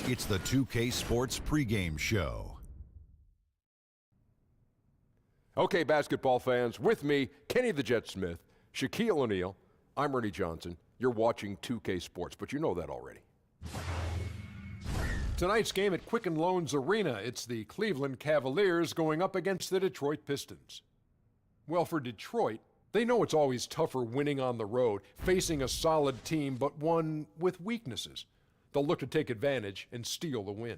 It's the 2K Sports pregame show. Okay, basketball fans, with me, Kenny the Jet Smith, Shaquille O'Neal, I'm Ernie Johnson. You're watching 2K Sports, but you know that already. Tonight's game at Quicken Loans Arena, it's the Cleveland Cavaliers going up against the Detroit Pistons. Well, for Detroit, they know it's always tougher winning on the road, facing a solid team, but one with weaknesses. They'll look to take advantage and steal the win.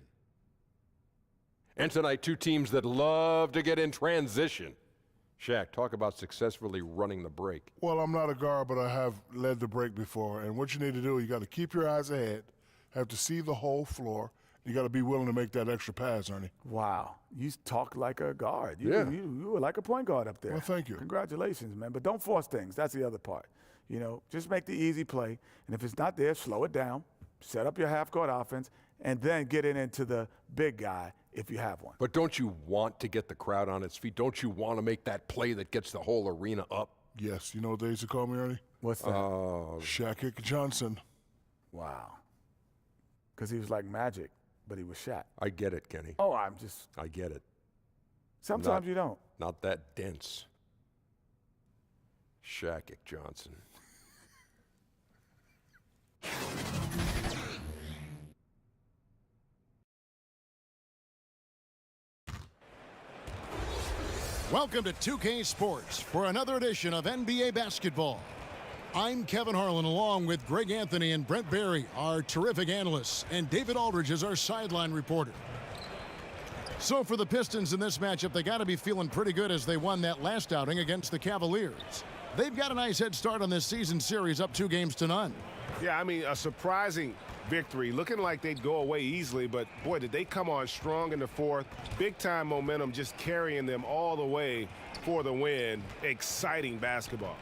And tonight, two teams that love to get in transition. Shaq, talk about successfully running the break. Well, I'm not a guard, but I have led the break before. And what you need to do, you got to keep your eyes ahead, have to see the whole floor. You got to be willing to make that extra pass, Ernie. Wow. You talk like a guard. Yeah. You were like a point guard up there. Well, thank you. Congratulations, man. But don't force things. That's the other part. You know, just make the easy play. And if it's not there, slow it down. Set up your half-court offense, and then get it into the big guy if you have one. But don't you want to get the crowd on its feet? Don't you want to make that play that gets the whole arena up? Yes. You know what they used to call me, Ernie? What's that? Shaq Johnson. Wow. Because he was like Magic, but he was Shaq. I get it, Kenny. Oh, I get it. Sometimes you don't. Not that dense. Shaq Johnson. Welcome to 2K Sports for another edition of NBA basketball. I'm Kevin Harlan along with Greg Anthony and Brent Barry, our terrific analysts, and David Aldridge is our sideline reporter. So for the Pistons in this matchup, they got to be feeling pretty good as they won that last outing against the Cavaliers. They've got a nice head start on this season series, up 2-0. Yeah, I mean, a surprising victory. Looking like they'd go away easily, but boy, did they come on strong in the fourth. Big-time momentum just carrying them all the way for the win. Exciting basketball.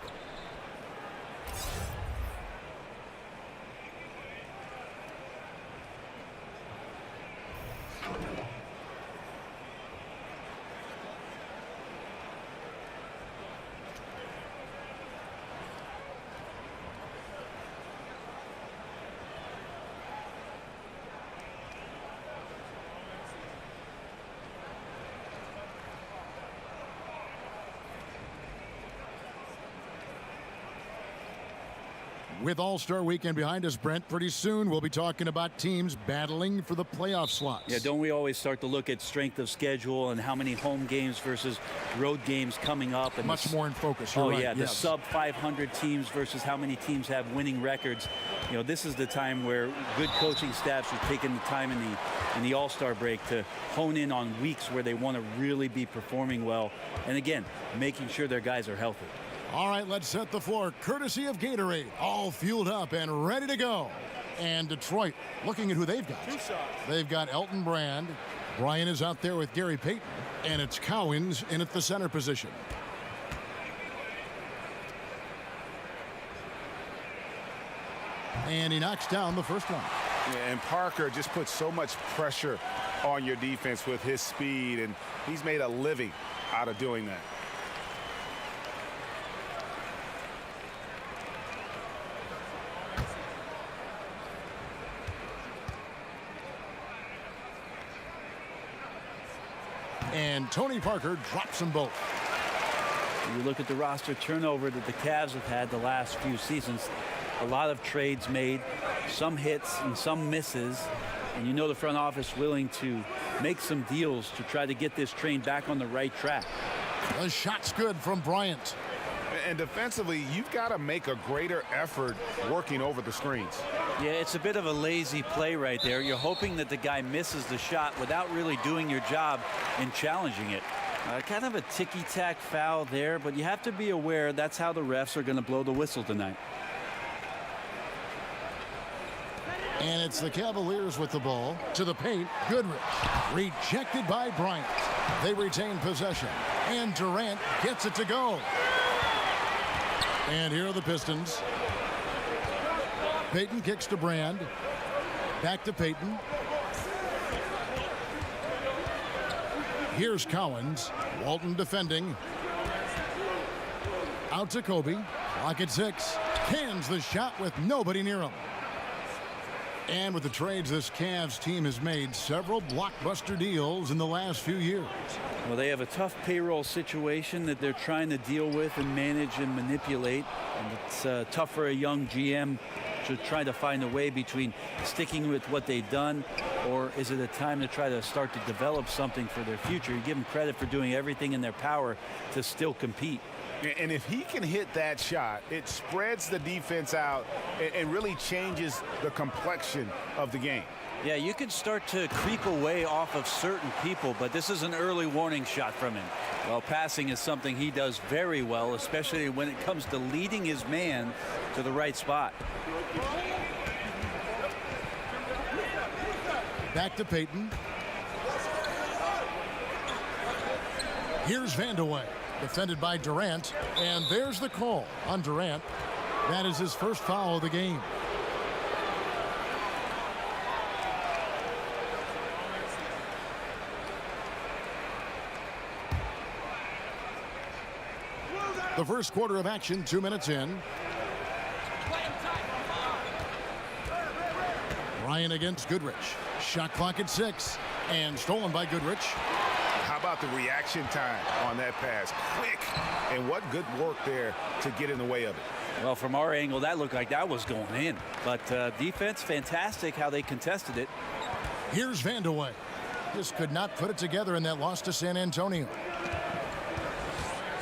With All-Star Weekend behind us, Brent, pretty soon we'll be talking about teams battling for the playoff slots. Yeah, don't we always start to look at strength of schedule and how many home games versus road games coming up? And much more in focus. Oh, right. yeah, the yes. sub-500 teams versus how many teams have winning records. You know, this is the time where good coaching staffs are taking the time in the All-Star break to hone in on weeks where they want to really be performing well. And again, making sure their guys are healthy. All right, let's set the floor. Courtesy of Gatorade, all fueled up and ready to go. And Detroit, looking at who they've got. They've got Elton Brand. Bryant is out there with Gary Payton. And it's Cowens in at the center position. And he knocks down the first one. Yeah, and Parker just puts so much pressure on your defense with his speed, and he's made a living out of doing that. And Tony Parker drops them both. You look at the roster turnover that the Cavs have had the last few seasons. A lot of trades made, some hits and some misses. And you know the front office willing to make some deals to try to get this train back on the right track. The shot's good from Bryant. And defensively, you've got to make a greater effort working over the screens. Yeah, it's a bit of a lazy play right there. You're hoping that the guy misses the shot without really doing your job in challenging it. Kind of a ticky-tack foul there, but you have to be aware that's how the refs are going to blow the whistle tonight. And it's the Cavaliers with the ball to the paint. Goodrich rejected by Bryant. They retain possession, and Durant gets it to go. And here are the Pistons. Payton kicks to Brand. Back to Payton. Here's Cowens. Walton defending. Out to Kobe. Clock at 6. Cans the shot with nobody near him. And with the trades, this Cavs team has made several blockbuster deals in the last few years. Well, they have a tough payroll situation that they're trying to deal with and manage and manipulate. And it's tough for a young GM to try to find a way between sticking with what they've done, or is it a time to try to start to develop something for their future? You give them credit for doing everything in their power to still compete. And if he can hit that shot, it spreads the defense out and really changes the complexion of the game. Yeah, you can start to creep away off of certain people, but this is an early warning shot from him. Well, passing is something he does very well, especially when it comes to leading his man to the right spot. Back to Payton. Here's Vandeweghe, defended by Durant, and there's the call on Durant. That is his first foul of the game. The first quarter of action, 2 minutes in. Bryant against Goodrich. Shot clock at 6, and stolen by Goodrich. How about the reaction time on that pass? Quick, and what good work there to get in the way of it. Well, from our angle, that looked like that was going in. But defense, fantastic how they contested it. Here's Vandeweghe. Just could not put it together in that loss to San Antonio.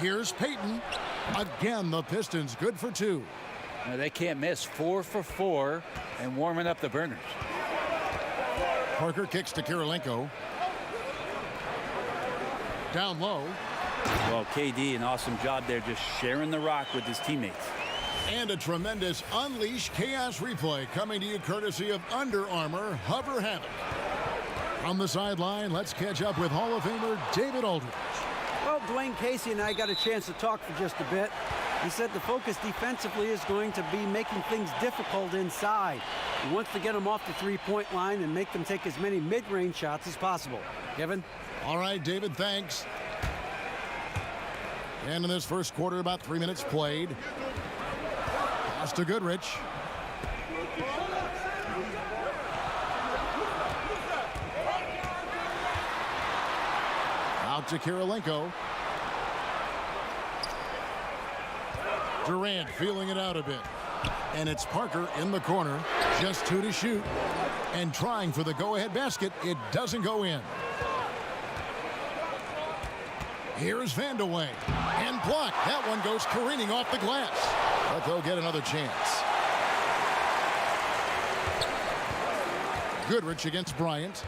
Here's Payton. Again, the Pistons good for 2. Now, they can't miss. 4 for 4 and warming up the burners. Parker kicks to Kirilenko. Down low. Well, KD, an awesome job there, just sharing the rock with his teammates. And a tremendous Unleash Chaos replay coming to you courtesy of Under Armour Hover Havoc. From the sideline, let's catch up with Hall of Famer David Aldridge. Well, Dwayne Casey and I got a chance to talk for just a bit. He said the focus defensively is going to be making things difficult inside. He wants to get them off the three-point line and make them take as many mid-range shots as possible. Kevin? All right, David, thanks. And in this first quarter, about 3 minutes played. Pass to Goodrich. Out to Kirilenko. Durant feeling it out a bit. And it's Parker in the corner. Just 2 to shoot. And trying for the go-ahead basket. It doesn't go in. Here's Vandeweghe. And blocked. That one goes careening off the glass. But they'll get another chance. Goodrich against Bryant.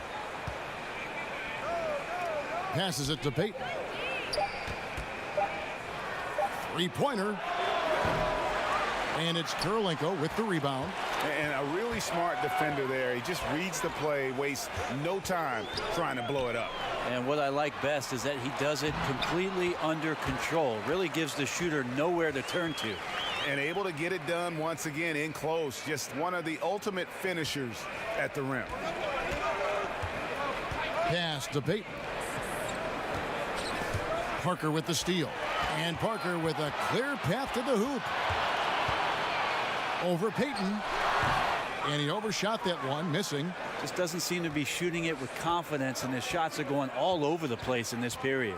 Passes it to Payton. Three-pointer. And it's Kirilenko with the rebound. And a really smart defender there. He just reads the play, wastes no time trying to blow it up. And what I like best is that he does it completely under control. Really gives the shooter nowhere to turn to. And able to get it done once again in close. Just one of the ultimate finishers at the rim. Pass to Payton. Parker with the steal. And Parker with a clear path to the hoop. Over Payton. And he overshot that one, missing. Just doesn't seem to be shooting it with confidence, and his shots are going all over the place in this period.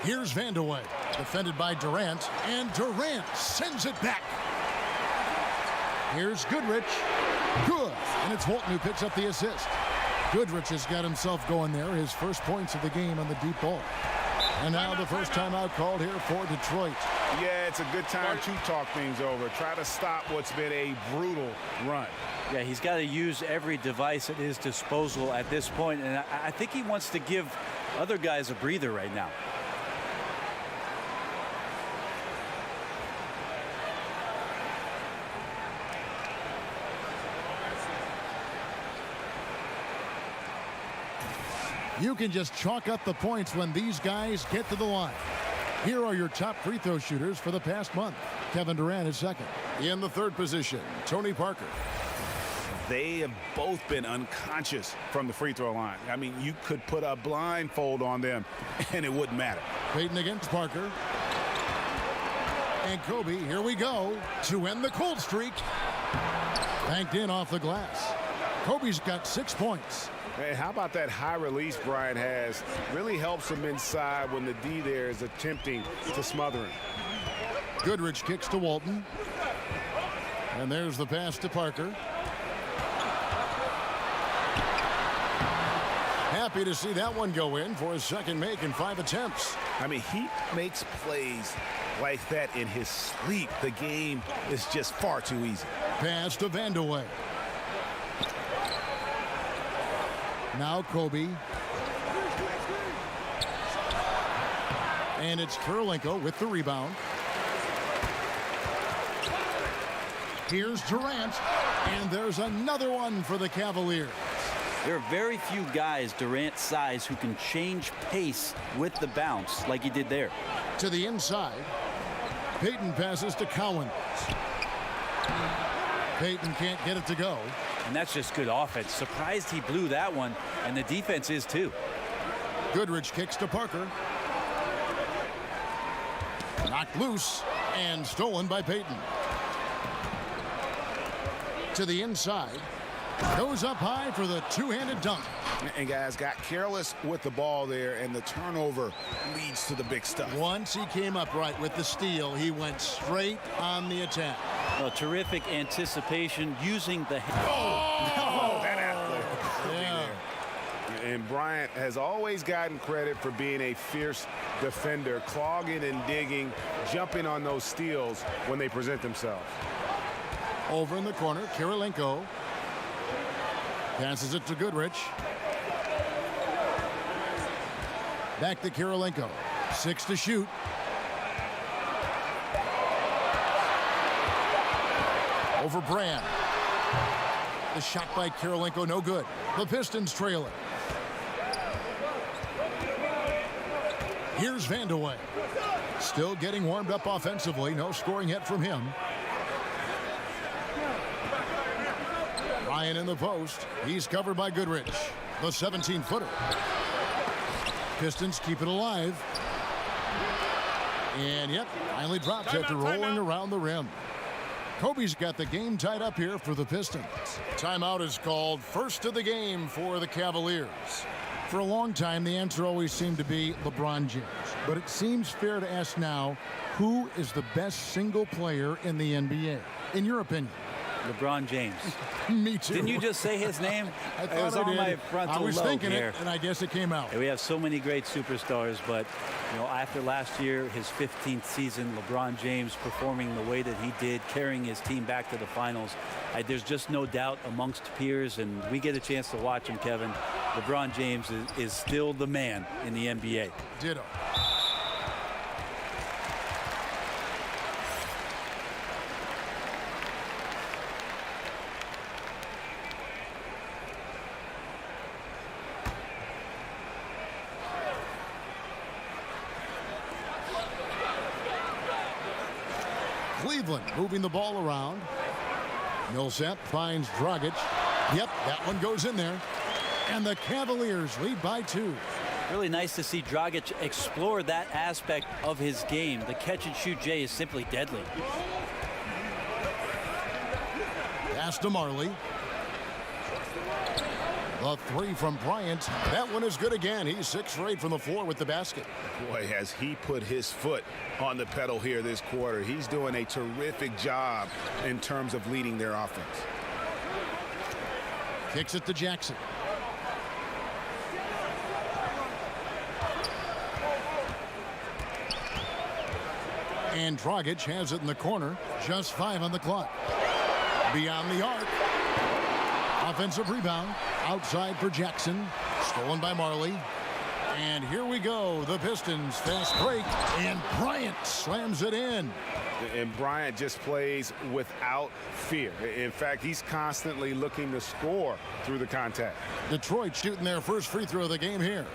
Here's Vandeweghe, defended by Durant, and Durant sends it back. Here's Goodrich. Good. And it's Walton who picks up the assist. Goodrich has got himself going there, his first points of the game on the deep ball. And now the first timeout called here for Detroit. Yeah, it's a good time to talk things over. Try to stop what's been a brutal run. Yeah, he's got to use every device at his disposal at this point, and I think he wants to give other guys a breather right now. You can just chalk up the points when these guys get to the line. Here are your top free throw shooters for the past month. Kevin Durant is second. In the third position, Tony Parker. They have both been unconscious from the free throw line. I mean, you could put a blindfold on them and it wouldn't matter. Payton against Parker. And Kobe, here we go to end the cold streak. Banked in off the glass. Kobe's got 6 points. Hey, how about that high release Bryant has? Really helps him inside when the D there is attempting to smother him. Goodrich kicks to Walton. And there's the pass to Parker. Happy to see that one go in for his second make in 5 attempts. I mean, he makes plays like that in his sleep. The game is just far too easy. Pass to Vandeweghe. Now Kobe. And it's Kirilenko with the rebound. Here's Durant. And there's another one for the Cavaliers. There are very few guys Durant's size who can change pace with the bounce like he did there. To the inside. Payton passes to Cowan. Payton can't get it to go. And that's just good offense. Surprised he blew that one, and the defense is too. Goodrich kicks to Parker. Knocked loose and stolen by Payton. To the inside. Goes up high for the two-handed dunk. And guys got careless with the ball there, and the turnover leads to the big stuff. Once he came up right with the steal, he went straight on the attack. Well, terrific anticipation using the That athlete. Yeah. And Bryant has always gotten credit for being a fierce defender, clogging and digging, jumping on those steals when they present themselves. Over in the corner, Kirilenko passes it to Goodrich. Back to Kirilenko. 6 to shoot. Over Bryant. The shot by Kirilenko, no good. The Pistons trail it. Here's Vandeweghe. Still getting warmed up offensively. No scoring yet from him. Bryant in the post. He's covered by Goodrich. The 17-footer. Pistons keep it alive. And yep, finally drops after rolling around the rim. Kobe's got the game tied up here for the Pistons. Timeout is called. First of the game for the Cavaliers. For a long time, the answer always seemed to be LeBron James. But it seems fair to ask now, who is the best single player in the NBA, in your opinion? LeBron James. Me too. Didn't you just say his name? I It thought was I on did. my frontal I was lobe thinking here. it, and I guess it came out. And we have so many great superstars, but you know, after last year, his 15th season, LeBron James performing the way that he did, carrying his team back to the finals, there's just no doubt amongst peers, and we get a chance to watch him, Kevin. LeBron James is still the man in the NBA. Ditto. Cleveland moving the ball around. Millsap finds Dragic. Yep, that one goes in there. And the Cavaliers lead by 2. Really nice to see Dragic explore that aspect of his game. The catch-and-shoot J is simply deadly. Pass to Marley. The 3 from Bryant. That one is good again. He's 6 for 8 from the floor with the basket. Boy, has he put his foot on the pedal here this quarter. He's doing a terrific job in terms of leading their offense. Kicks it to Jackson. And Dragic has it in the corner. Just 5 on the clock. Beyond the arc. Offensive rebound. Outside for Jackson. Stolen by Marley. And here we go. The Pistons fast break. And Bryant slams it in. And Bryant just plays without fear. In fact, he's constantly looking to score through the contact. Detroit shooting their first free throw of the game here.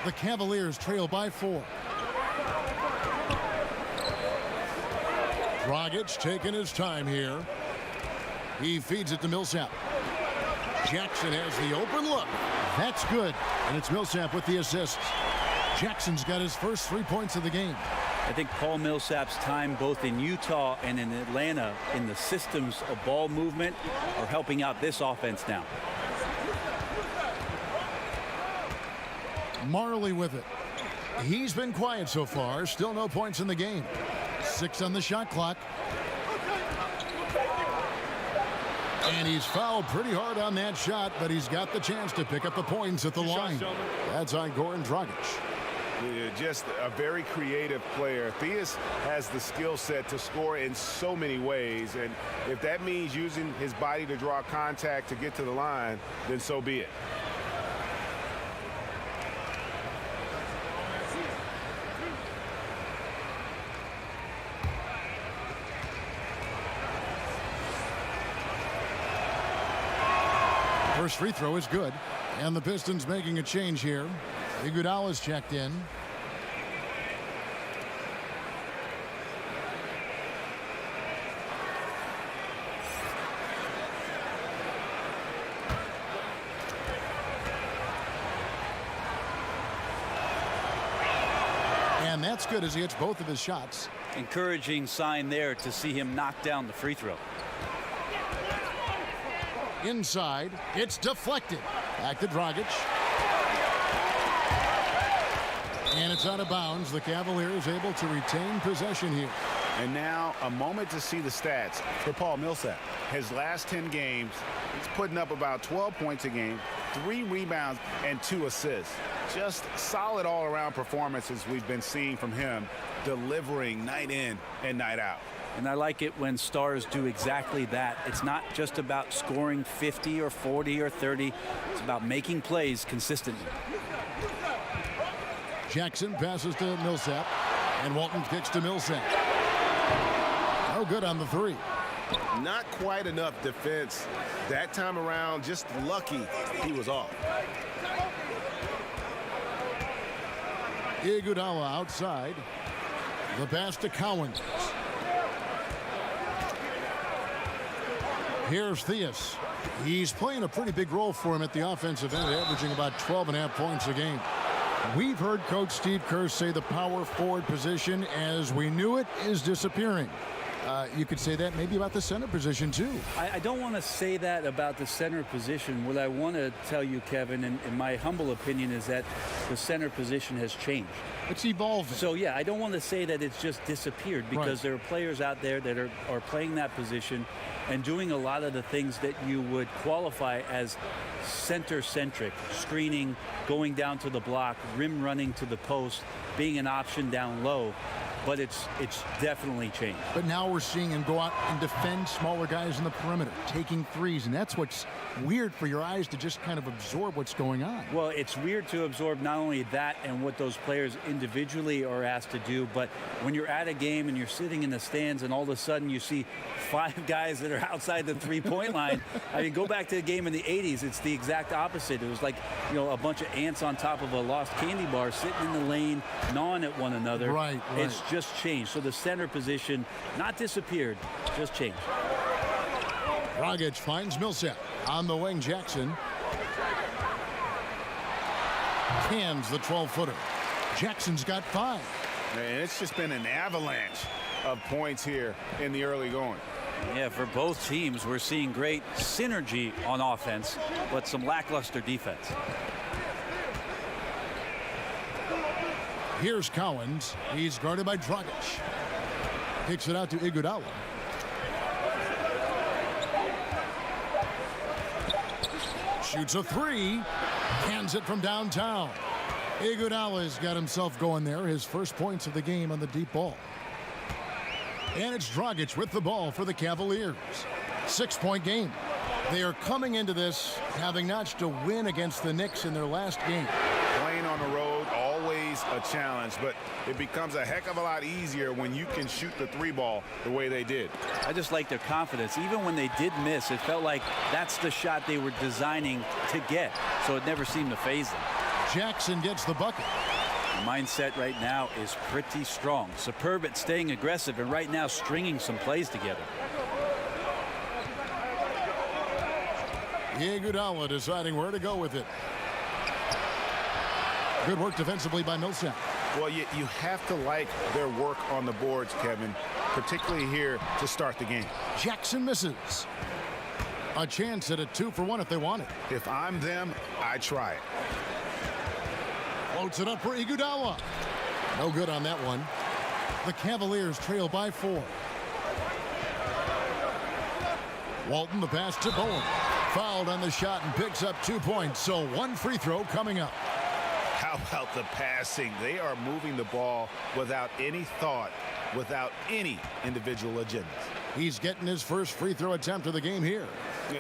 The Cavaliers trail by 4. Dragic taking his time here. He feeds it to Millsap. Jackson has the open look. That's good. And it's Millsap with the assist. Jackson's got his first 3 points of the game. I think Paul Millsap's time both in Utah and in Atlanta in the systems of ball movement are helping out this offense now. Marley with it. He's been quiet so far. Still no points in the game. 6 on the shot clock. And he's fouled pretty hard on that shot, but he's got the chance to pick up the points at the line. That's on Goran Dragic. Yeah, just a very creative player. Theus has the skill set to score in so many ways, and if that means using his body to draw contact to get to the line, then so be it. First free throw is good, and the Pistons making a change here. Iguodala's checked in. And that's good as he hits both of his shots. Encouraging sign there to see him knock down the free throw. Inside, it's deflected. Back to Dragic. And it's out of bounds. The Cavaliers able to retain possession here. And now a moment to see the stats for Paul Millsap. His last 10 games, he's putting up about 12 points a game, 3 rebounds, and 2 assists. Just solid all-around performances we've been seeing from him, delivering night in and night out. And I like it when stars do exactly that. It's not just about scoring 50 or 40 or 30. It's about making plays consistently. Jackson passes to Millsap, and Walton kicks to Millsap. No good on the 3. Not quite enough defense that time around. Just lucky he was off. Iguodala outside. The pass to Cowens. Here's Theus. He's playing a pretty big role for him at the offensive end, averaging about 12.5 points a game. We've heard Coach Steve Kerr say the power forward position, as we knew it, is disappearing. You could say that maybe about the center position, too. I don't want to say that about the center position. What I want to tell you, Kevin, in my humble opinion, is that the center position has changed. It's evolving. So, yeah, I don't want to say that it's just disappeared, because there are players out there that are playing that position and doing a lot of the things that you would qualify as center-centric, screening, going down to the block, rim running to the post, being an option down low. But it's definitely changed. But now we're seeing him go out and defend smaller guys in the perimeter, taking threes, and that's what's weird for your eyes to just kind of absorb what's going on. Well, it's weird to absorb not only that and what those players individually are asked to do, but when you're at a game and you're sitting in the stands and all of a sudden you see 5 guys that are outside the three-point line. I mean, go back to the game in the 80s. It's the exact opposite. It was like, a bunch of ants on top of a lost candy bar sitting in the lane, gnawing at one another. Right. It's just changed. So the center position, not disappeared, just changed. Dragic finds Millsap on the wing. Jackson cans the 12-footer. Jackson's got 5. Man, it's just been an avalanche of points here in the early going. Yeah, for both teams, we're seeing great synergy on offense, but some lackluster defense. Here's Cowens. He's guarded by Dragic. Kicks it out to Iguodala. Shoots a 3. Cans it from downtown. Iguodala's got himself going there. His first points of the game on the deep ball. And it's Dragic with the ball for the Cavaliers. 6-point game. They are coming into this having notched a win against the Knicks in their last game. Playing on the road, always a challenge, but it becomes a heck of a lot easier when you can shoot the 3 ball the way they did. I just like their confidence. Even when they did miss, it felt like that's the shot they were designing to get, so it never seemed to faze them. Jackson gets the bucket. The mindset right now is pretty strong. Superb at staying aggressive and right now stringing some plays together. Iguodala deciding where to go with it. Good work defensively by Millsap. Well, you have to like their work on the boards, Kevin, particularly here to start the game. Jackson misses. A chance at a 2-for-1 if they want it. If I'm them, I try it. Floats it up for Iguodala. No good on that one. The Cavaliers trail by 4. Walton, the pass to Bowen. Fouled on the shot and picks up 2 points, so 1 free throw coming up. How about the passing? They are moving the ball without any thought, without any individual agendas. He's getting his first free throw attempt of the game here.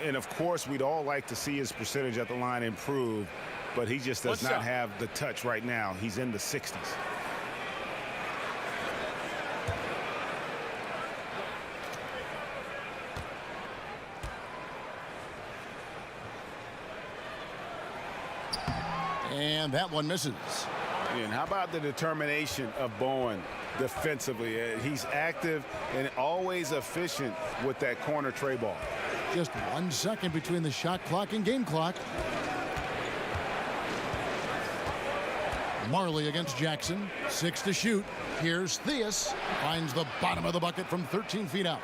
And of course, we'd all like to see his percentage at the line improve, but he just does not have the touch right now. He's in the 60s. And that one misses. And how about the determination of Bowen defensively? He's active and always efficient with that corner tray ball. Just 1 second between the shot clock and game clock. Marley against Jackson. 6 to shoot. Here's Theus. Finds the bottom of the bucket from 13 feet out.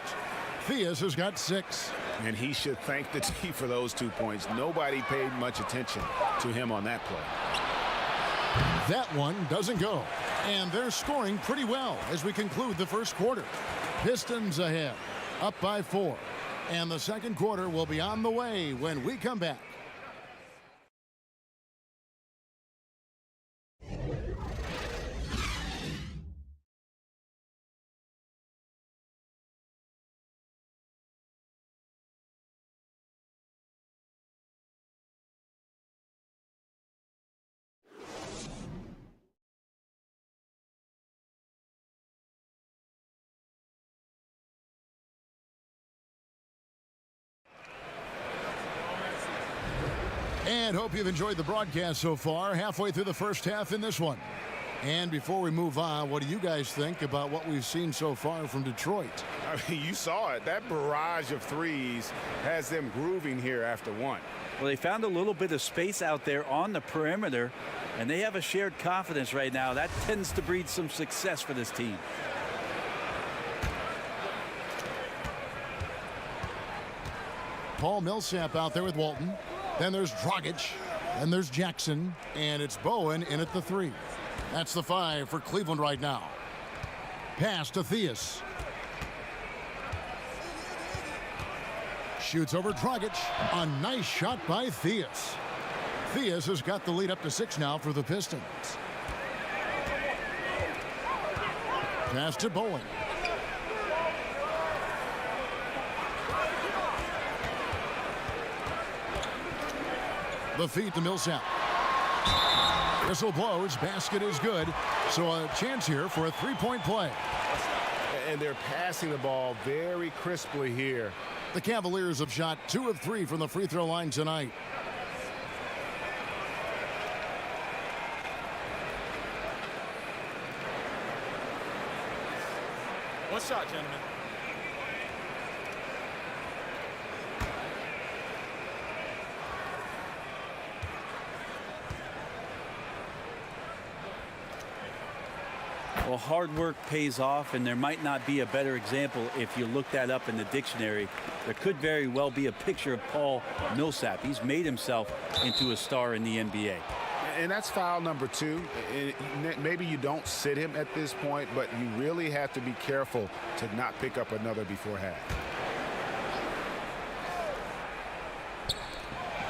Theus has got 6. And he should thank the team for those 2 points. Nobody paid much attention to him on that play. That one doesn't go. And they're scoring pretty well as we conclude the first quarter. Pistons ahead, up by 4. And the second quarter will be on the way when we come back. And hope you've enjoyed the broadcast so far. Halfway through the first half in this one. And before we move on, what do you guys think about what we've seen so far from Detroit? I mean, you saw it. That barrage of threes has them grooving here after one. Well, they found a little bit of space out there on the perimeter, and they have a shared confidence right now. That tends to breed some success for this team. Paul Millsap out there with Walton. Then there's Dragic. Then there's Jackson. And it's Bowen in at the 3. That's the 5 for Cleveland right now. Pass to Theus. Shoots over Dragic. A nice shot by Theus. Theus has got the lead up to 6 now for the Pistons. Pass to Bowen. The feed to Millsap. Whistle blows. Basket is good. So a chance here for a 3-point play. And they're passing the ball very crisply here. The Cavaliers have shot 2 of 3 from the free throw line tonight. One shot, gentlemen. Well, hard work pays off, and there might not be a better example if you look that up in the dictionary. There could very well be a picture of Paul Millsap. He's made himself into a star in the NBA. And that's foul number 2. Maybe you don't sit him at this point, but you really have to be careful to not pick up another before half.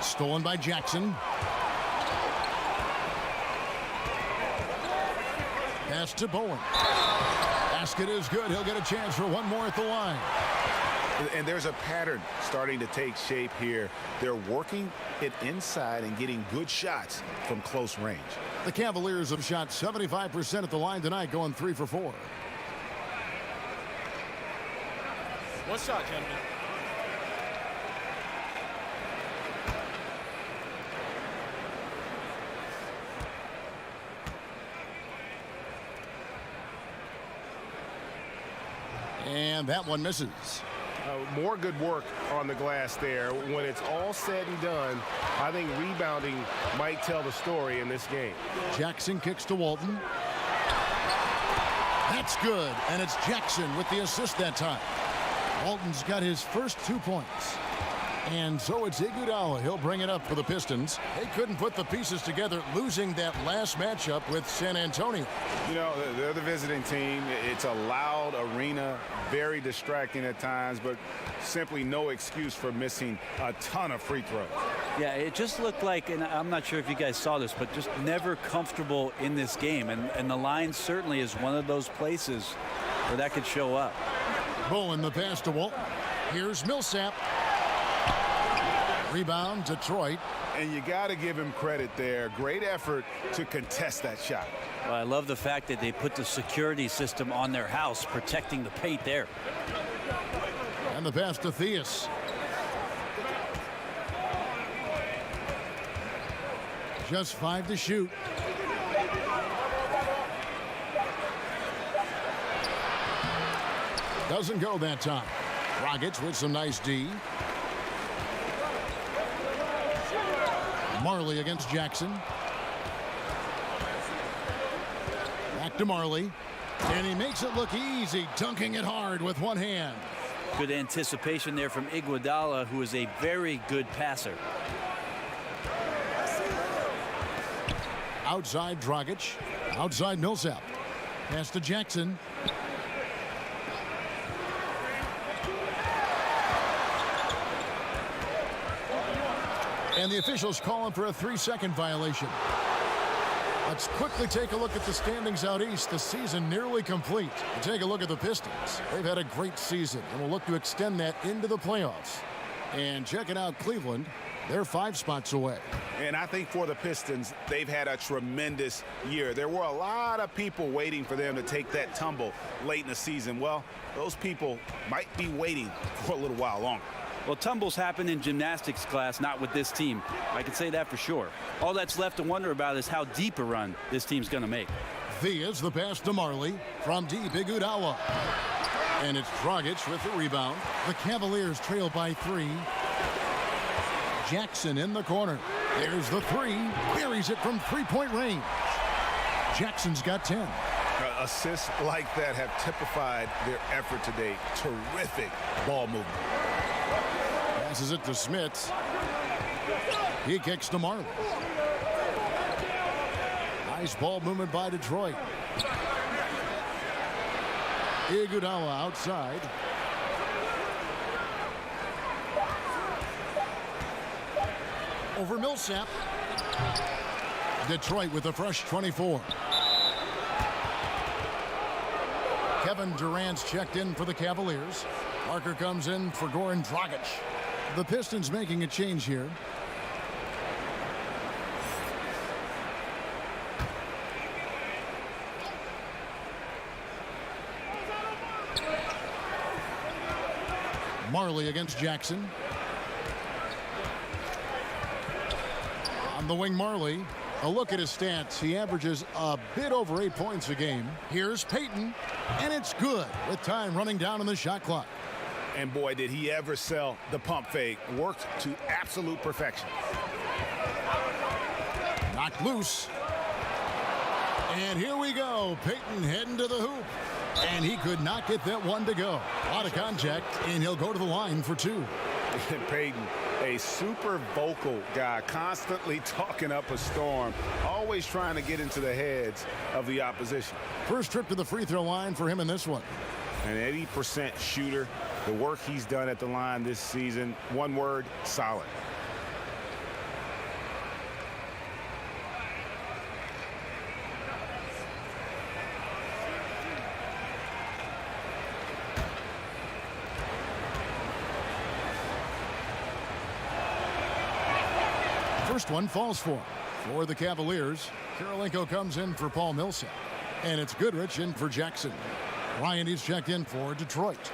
Stolen by Jackson. Pass to Bowen. Basket is good. He'll get a chance for one more at the line. And there's a pattern starting to take shape here. They're working it inside and getting good shots from close range. The Cavaliers have shot 75% at the line tonight, going 3 for 4. One shot, gentlemen. And that one misses. More good work on the glass there. When it's all said and done, I think rebounding might tell the story in this game. Jackson kicks to Walton. That's good, and it's Jackson with the assist that time. Walton's got his first 2 points. And so it's Iguodala. He'll bring it up for the Pistons. They couldn't put the pieces together, losing that last matchup with San Antonio. You know, they're the visiting team. It's a loud arena, very distracting at times, but simply no excuse for missing a ton of free throws. Yeah, it just looked like, and I'm not sure if you guys saw this, but just never comfortable in this game. And the line certainly is one of those places where that could show up. Bowen the pass to Walton. Here's Millsap. Rebound, Detroit. And you got to give him credit there. Great effort to contest that shot. Well, I love the fact that they put the security system on their house, protecting the paint there. And the pass to Theus. Just 5 to shoot. Doesn't go that time. Rockets with some nice D. Marley against Jackson. Back to Marley. And he makes it look easy, dunking it hard with one hand. Good anticipation there from Iguodala, who is a very good passer. Outside Dragic. Outside Millsap. Pass to Jackson. And the officials calling for a 3-second violation. Let's quickly take a look at the standings out east. The season nearly complete. And take a look at the Pistons. They've had a great season and will look to extend that into the playoffs. And check it out, Cleveland. They're 5 spots away. And I think for the Pistons, they've had a tremendous year. There were a lot of people waiting for them to take that tumble late in the season. Well, those people might be waiting for a little while longer. Well, tumbles happen in gymnastics class, not with this team. I can say that for sure. All that's left to wonder about is how deep a run this team's going to make. Theus the pass to Marley from deep. Iguodala. And it's Dragic with the rebound. The Cavaliers trail by 3. Jackson in the corner. There's the 3. Buries it from 3-point range. Jackson's got 10. Assists like that have typified their effort today. Terrific ball movement. Passes it to Smits. He kicks to Marley. Nice ball movement by Detroit. Iguodala outside. Over Millsap. Detroit with a fresh 24. Kevin Durant's checked in for the Cavaliers. Parker comes in for Goran Dragic. The Pistons making a change here. Marley against Jackson. On the wing, Marley. A look at his stats. He averages a bit over 8 points a game. Here's Payton, and it's good with time running down on the shot clock. And boy, did he ever sell the pump fake. Worked to absolute perfection. Knocked loose. And here we go. Payton heading to the hoop. And he could not get that one to go. A lot of contact, and he'll go to the line for 2. Payton, a super vocal guy, constantly talking up a storm, always trying to get into the heads of the opposition. First trip to the free throw line for him in this one. An 80% shooter. The work he's done at the line this season, one word, solid. First one falls for the Cavaliers. Karolinko comes in for Paul Millsap. And it's Goodrich in for Jackson. Bryant is checked in for Detroit.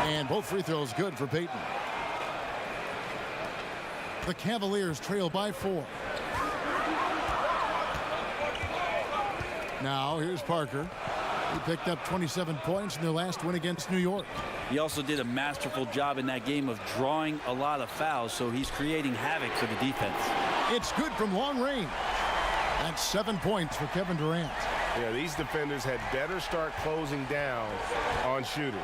And both free throws good for Payton. The Cavaliers trail by 4. Now here's Parker. He picked up 27 points in their last win against New York. He also did a masterful job in that game of drawing a lot of fouls, so he's creating havoc for the defense. It's good from long range. That's 7 points for Kevin Durant. Yeah, these defenders had better start closing down on shooting.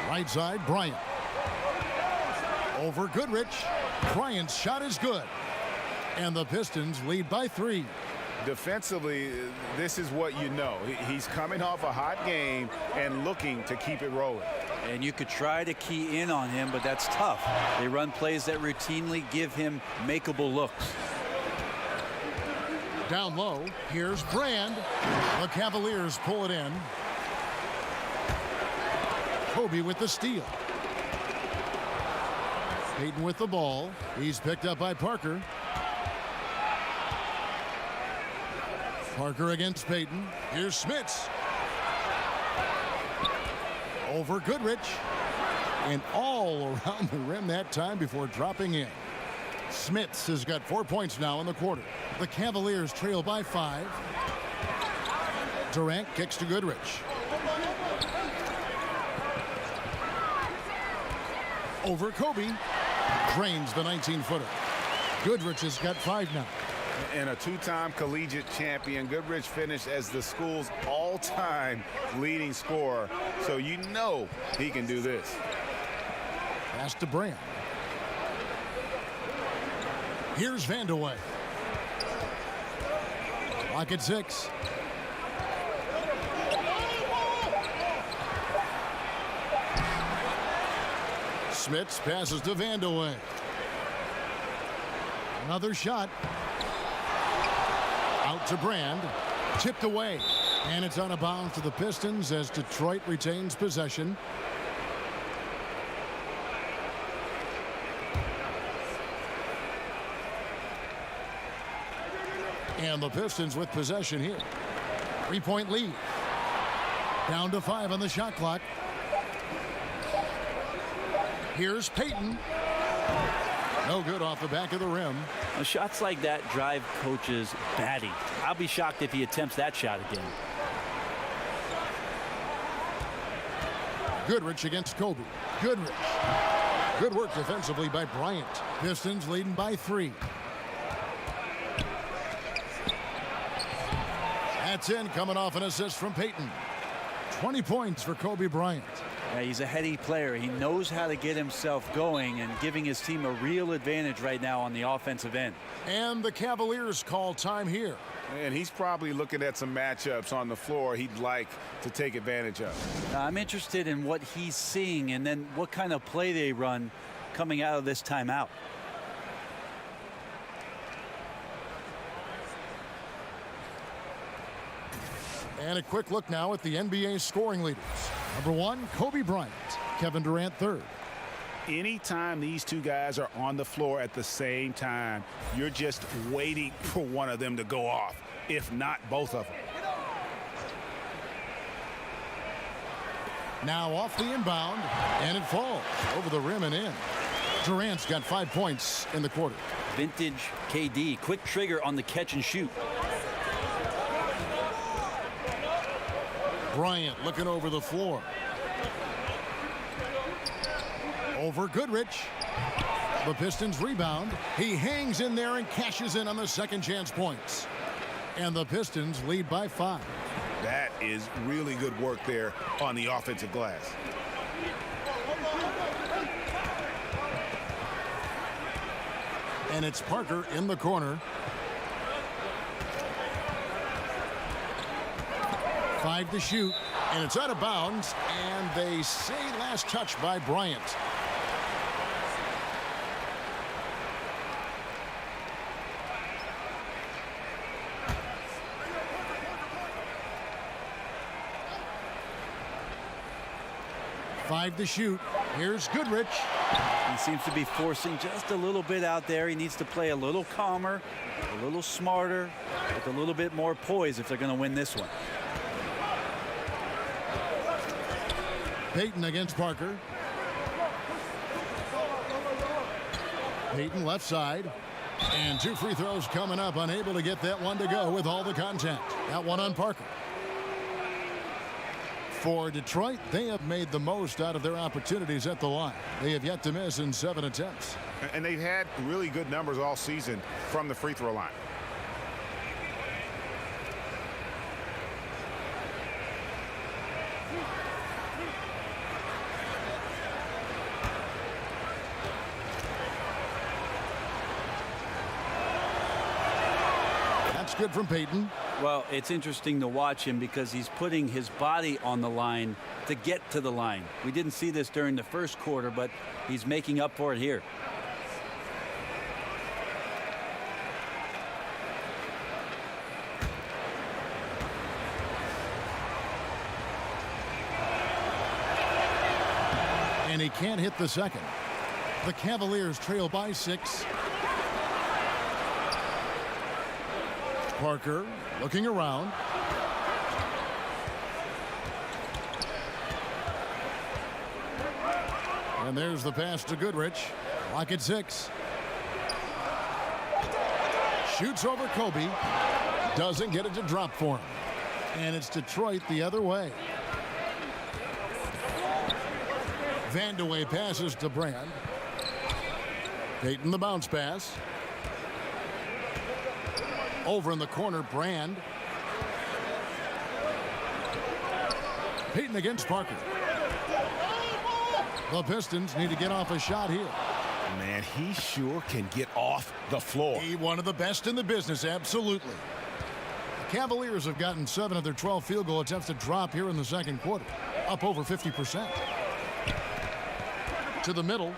Right side, Bryant. Over Goodrich. Bryant's shot is good. And the Pistons lead by 3. Defensively, this is what you know. He's coming off a hot game and looking to keep it rolling. And you could try to key in on him, but that's tough. They run plays that routinely give him makeable looks. Down low, here's Brand. The Cavaliers pull it in. Kobe with the steal. Payton with the ball. He's picked up by Parker. Parker against Payton. Here's Smits. Over Goodrich. And all around the rim that time before dropping in. Smits has got 4 points now in the quarter. The Cavaliers trail by 5. Durant kicks to Goodrich. Over Kobe. Drains the 19-footer. Goodrich has got 5 now. And a 2-time collegiate champion, Goodrich finished as the school's all-time leading scorer. So you know he can do this. Pass to Bryant. Here's Vandeweghe. Clock at 6. Smits passes to Vandeweghe. Another shot. Out to Brand. Tipped away. And it's out of bounds to the Pistons as Detroit retains possession. And the Pistons with possession here. 3-point lead. Down to 5 on the shot clock. Here's Payton. No good off the back of the rim. Now, shots like that drive coaches batty. I'll be shocked if he attempts that shot again. Goodrich against Kobe. Goodrich. Good work defensively by Bryant. Pistons leading by 3. That's in, coming off an assist from Payton. 20 points for Kobe Bryant. Yeah, he's a heady player. He knows how to get himself going and giving his team a real advantage right now on the offensive end. And the Cavaliers call time here. And he's probably looking at some matchups on the floor he'd like to take advantage of. I'm interested in what he's seeing and then what kind of play they run coming out of this timeout. And a quick look now at the NBA scoring leaders. Number 1, Kobe Bryant. Kevin Durant, 3rd. Anytime these two guys are on the floor at the same time, you're just waiting for one of them to go off, if not both of them. Now off the inbound, and it falls over the rim and in. Durant's got 5 points in the quarter. Vintage KD, quick trigger on the catch and shoot. Bryant looking over the floor. Over Goodrich. The Pistons rebound. He hangs in there and cashes in on the second chance points. And the Pistons lead by 5. That is really good work there on the offensive glass. And it's Parker in the corner. 5 to shoot, and it's out of bounds, and they say last touch by Bryant. Five to shoot. Here's Goodrich. He seems to be forcing just a little bit out there. He needs to play a little calmer, a little smarter, with a little bit more poise if they're going to win this one. Payton against Parker. Payton left side. And 2 free throws coming up. Unable to get that one to go with all the contact. That one on Parker. For Detroit, they have made the most out of their opportunities at the line. They have yet to miss in 7 attempts. And they've had really good numbers all season from the free throw line. That's good from Payton. Well, it's interesting to watch him because he's putting his body on the line to get to the line. We didn't see this during the first quarter, but he's making up for it here. And he can't hit the second. The Cavaliers trail by 6. Parker looking around. And there's the pass to Goodrich. Lock at 6. Shoots over Kobe. Doesn't get it to drop for him. And it's Detroit the other way. Vandeweghe passes to Bryant. Payton the bounce pass. Over in the corner, Brand. Payton against Parker. The Pistons need to get off a shot here. Man, he sure can get off the floor. He one of the best in the business, absolutely. The Cavaliers have gotten 7 of their 12 field goal attempts to drop here in the second quarter, up over 50%. To the middle.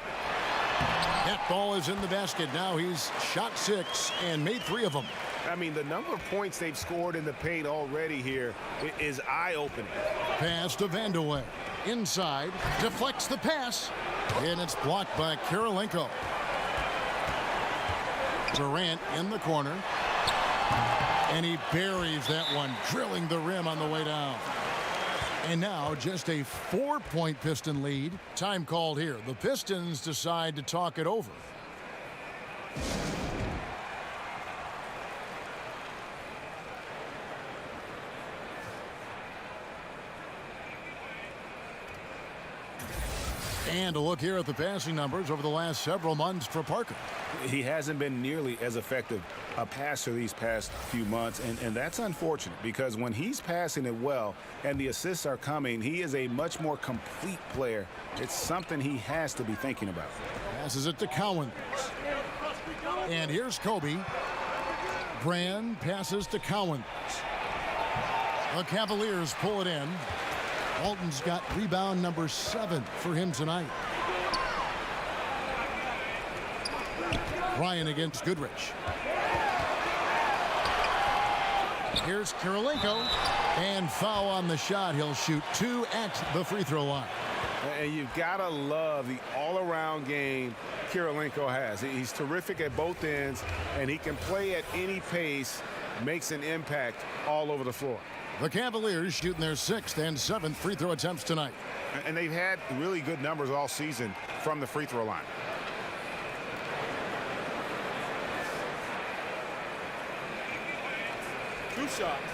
That ball is in the basket. Now he's shot 6 and made 3 of them. I mean, the number of points they've scored in the paint already here is eye-opening. Pass to Vandeweghe. Inside. Deflects the pass. And it's blocked by Kirilenko. Durant in the corner. And he buries that one, drilling the rim on the way down. And now just a 4-point Piston lead. Time called here. The Pistons decide to talk it over. And a look here at the passing numbers over the last several months for Parker. He hasn't been nearly as effective a passer these past few months, and that's unfortunate because when he's passing it well and the assists are coming, he is a much more complete player. It's something he has to be thinking about. Passes it to Cowens. And here's Kobe. Brand passes to Cowens. The Cavaliers pull it in. Walton's got rebound number 7 for him tonight. Bryant against Goodrich. Here's Kirilenko. And foul on the shot. He'll shoot 2 at the free throw line. And you've got to love the all-around game Kirilenko has. He's terrific at both ends, and he can play at any pace, makes an impact all over the floor. The Cavaliers shooting their 6th and 7th free throw attempts tonight. And they've had really good numbers all season from the free throw line. Two shots.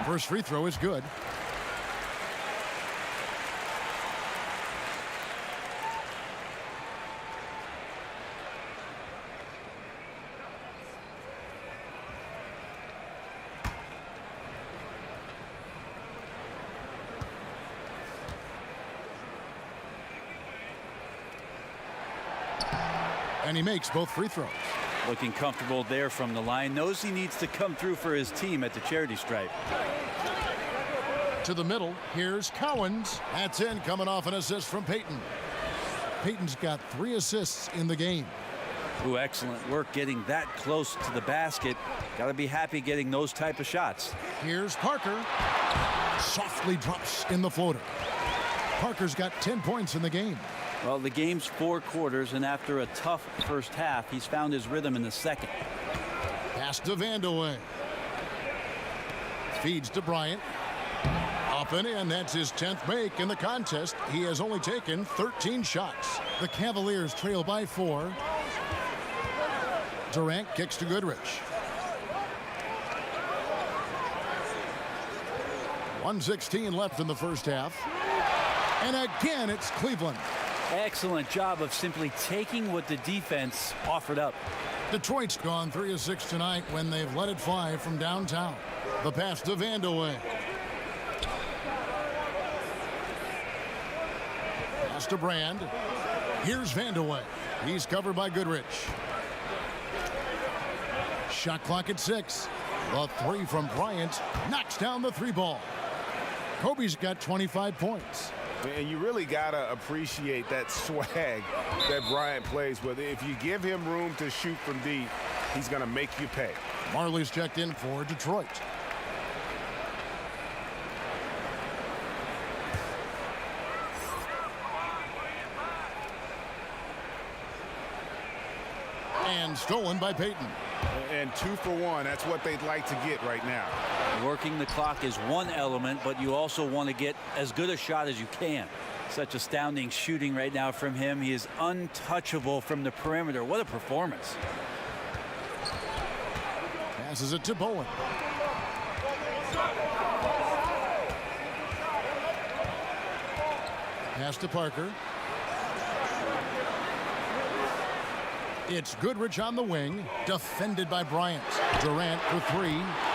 First free throw is good. And he makes both free throws. Looking comfortable there from the line. Knows he needs to come through for his team at the charity stripe. To the middle. Here's Cowens. That's in, coming off an assist from Payton. Payton's got 3 assists in the game. Ooh, excellent work getting that close to the basket. Got to be happy getting those type of shots. Here's Parker. Softly drops in the floater. Parker's got 10 points in the game. Well, the game's 4 quarters, and after a tough first half, he's found his rhythm in the second. Pass to Vandeweghe. Feeds to Bryant. Up and in. That's his 10th make in the contest. He has only taken 13 shots. The Cavaliers trail by 4. Durant kicks to Goodrich. 1:16 left in the first half. And again, it's Cleveland. Excellent job of simply taking what the defense offered up. Detroit's gone 3 of 6 tonight when they've let it fly from downtown. The pass to Vandeweghe. Pass to Brand. Here's Vandeweghe. He's covered by Goodrich. Shot clock at 6. The 3 from Bryant knocks down the 3 ball. Kobe's got 25 points. And you really got to appreciate that swag that Bryant plays with. If you give him room to shoot from deep, he's going to make you pay. Marley's checked in for Detroit. And stolen by Payton. And 2 for 1. That's what they'd like to get right now. Working the clock is one element, but you also want to get as good a shot as you can. Such astounding shooting right now from him. He is untouchable from the perimeter. What a performance. Passes it to Bowen. Pass to Parker. It's Goodrich on the wing, defended by Bryant. Durant for 3.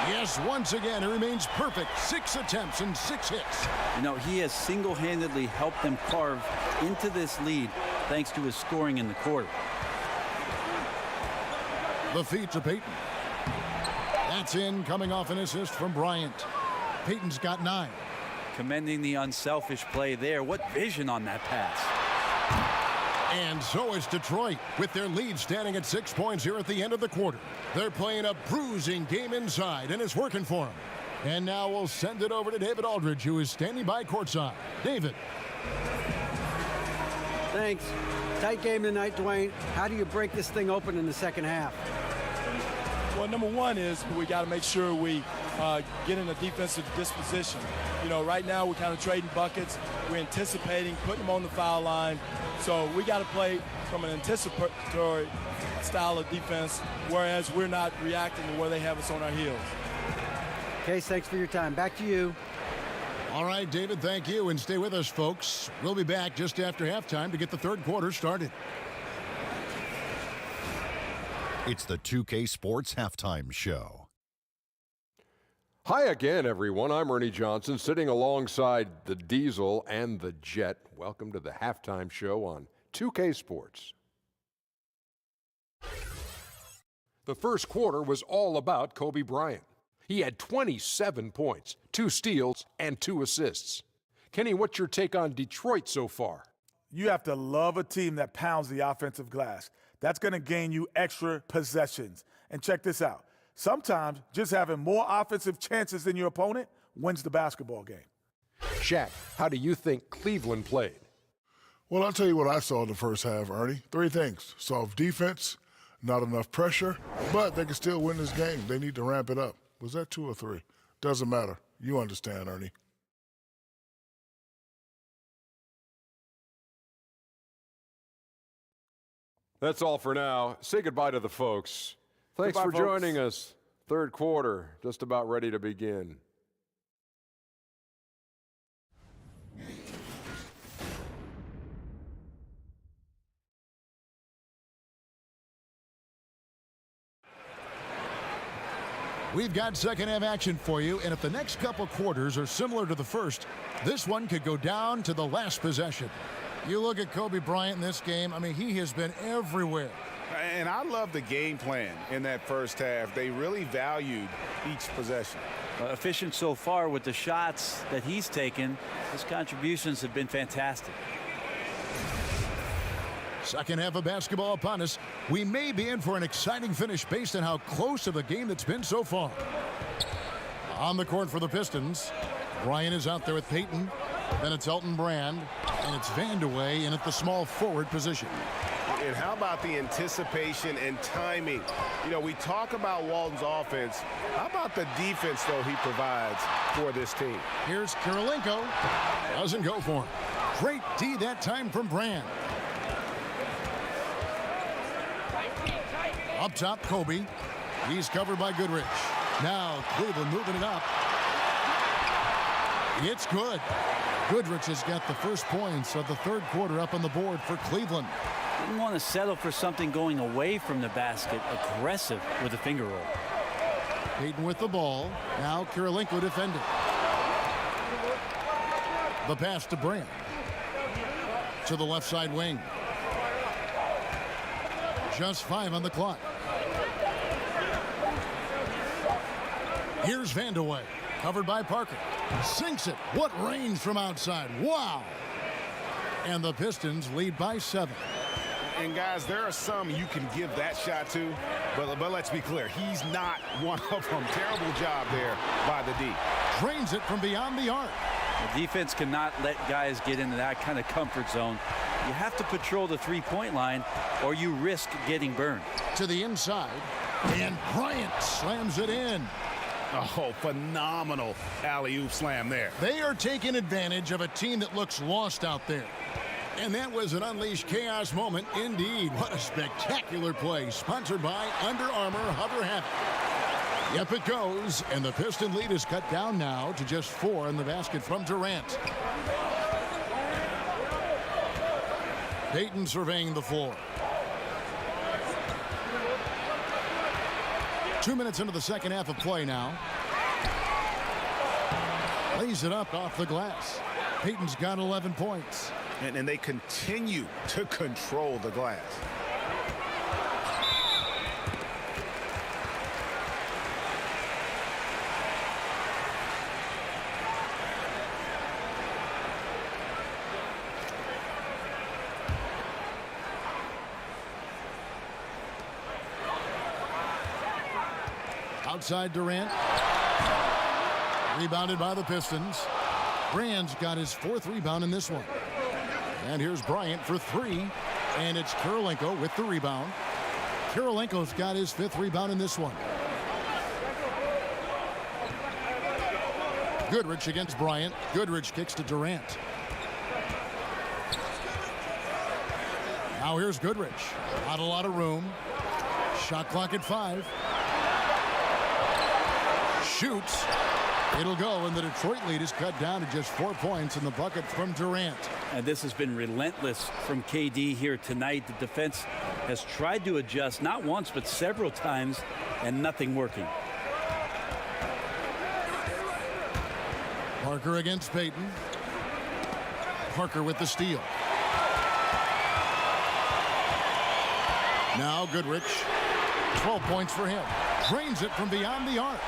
Yes, once again, he remains perfect. 6 attempts and 6 hits. You know, he has single-handedly helped them carve into this lead thanks to his scoring in the quarter. The feed to Payton. That's in, coming off an assist from Bryant. Payton's got 9. Commending the unselfish play there. What vision on that pass. And so is Detroit, with their lead standing at 6 points here at the end of the quarter. They're playing a bruising game inside, and it's working for them. And now we'll send it over to David Aldridge, who is standing by courtside. David. Thanks. Tight game tonight, Dwayne. How do you break this thing open in the second half? Well, number one is we got to make sure we get in a defensive disposition. You know, right now we're kind of trading buckets. We're anticipating, putting them on the foul line. So we got to play from an anticipatory style of defense, whereas we're not reacting to where they have us on our heels. Case, thanks for your time. Back to you. All right, David, thank you. And stay with us, folks. We'll be back just after halftime to get the third quarter started. It's the 2K Sports Halftime Show. Hi again, everyone. I'm Ernie Johnson, sitting alongside the Diesel and the Jet. Welcome to the halftime show on 2K Sports. The first quarter was all about Kobe Bryant. He had 27 points, 2 steals, and 2 assists. Kenny, what's your take on Detroit so far? You have to love a team that pounds the offensive glass. That's going to gain you extra possessions. And check this out. Sometimes just having more offensive chances than your opponent wins the basketball game. Shaq, how do you think Cleveland played? Well, I'll tell you what I saw in the first half, Ernie. 3 things. Soft defense, not enough pressure, but they can still win this game. They need to ramp it up. Was that 2 or 3? Doesn't matter. You understand, Ernie. That's all for now. Say goodbye to the folks. Thanks Goodbye, for joining us. Third quarter, just about ready to begin. We've got second half action for you, and if the next couple quarters are similar to the first, this one could go down to the last possession. You look at Kobe Bryant in this game, I mean, he has been everywhere. And I love the game plan in that first half. They really valued each possession. Efficient so far with the shots that he's taken. His contributions have been fantastic. Second half of basketball upon us. We may be in for an exciting finish based on how close of a game that's been so far. On the court for the Pistons, Bryant is out there with Payton. Then it's Elton Brand. And it's Vandeweghe in at the small forward position. And how about the anticipation and timing? You know, we talk about Walton's offense. How about the defense, though, he provides for this team? Here's Kirilenko. Doesn't go for him. Great D that time from Bryant. Up top, Kobe. He's covered by Goodrich. Now Cleveland moving it up. It's good. Goodrich has got the first points of the third quarter up on the board for Cleveland. Didn't want to settle for something going away from the basket. Aggressive with a finger roll. Payton with the ball. Now Kirilenko defending. The pass to Bryant. To the left side wing. Just 5 on the clock. Here's Vandeweghe. Covered by Parker. Sinks it. What range from outside. Wow. And the Pistons lead by 7. And guys, there are some you can give that shot to, but let's be clear, he's not one of them. Terrible job there by the D. Drains it from beyond the arc. The defense cannot let guys get into that kind of comfort zone. You have to patrol the three-point line or you risk getting burned. To the inside, and Bryant slams it in. Oh, phenomenal alley-oop slam there. They are taking advantage of a team that looks lost out there. And that was an unleashed chaos moment indeed. What a spectacular play. Sponsored by Under Armour Hover Havoc. Yep, it goes. And the Piston lead is cut down now to just 4 in the basket from Durant. Payton surveying the floor. 2 minutes into the second half of play now. Lays it up off the glass. Payton's got 11 points. And they continue to control the glass. Outside Durant. Rebounded by the Pistons. Brand's got his 4th rebound in this one. And here's Bryant for 3. And it's Kirilenko with the rebound. Kirilenko's got his 5th rebound in this one. Goodrich against Bryant. Goodrich kicks to Durant. Now here's Goodrich. Not a lot of room. Shot clock at 5. Shoots. It'll go, and the Detroit lead is cut down to just 4 points in the bucket from Durant. And this has been relentless from KD here tonight. The defense has tried to adjust, not once, but several times, and nothing working. Parker against Payton. Parker with the steal. Now Goodrich. 12 points for him. Drains it from beyond the arc.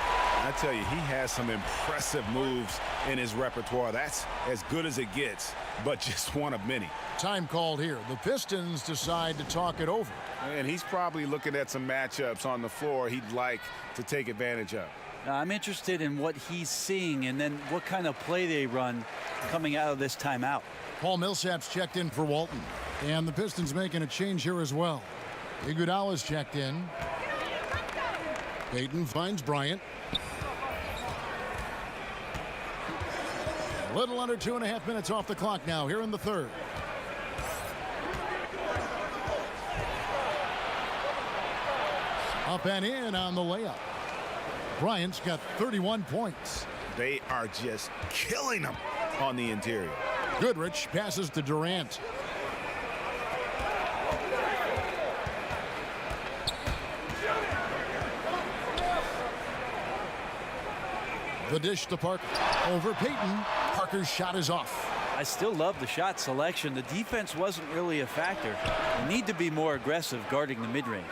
I tell you, he has some impressive moves in his repertoire. That's as good as it gets, but just one of many. Time called here. The Pistons decide to talk it over. And he's probably looking at some matchups on the floor he'd like to take advantage of. I'm interested in what he's seeing and then what kind of play they run coming out of this timeout. Paul Millsap's checked in for Walton. And the Pistons making a change here as well. Iguodala's checked in. Payton finds Bryant. A little under 2.5 minutes off the clock now here in the third. Up and in on the layup. Bryant's got 31 points. They are just killing them on the interior. Goodrich passes to Durant. The dish to Parker. Over Payton. Parker's shot is off. I still love the shot selection. The defense wasn't really a factor. You need to be more aggressive guarding the mid-range.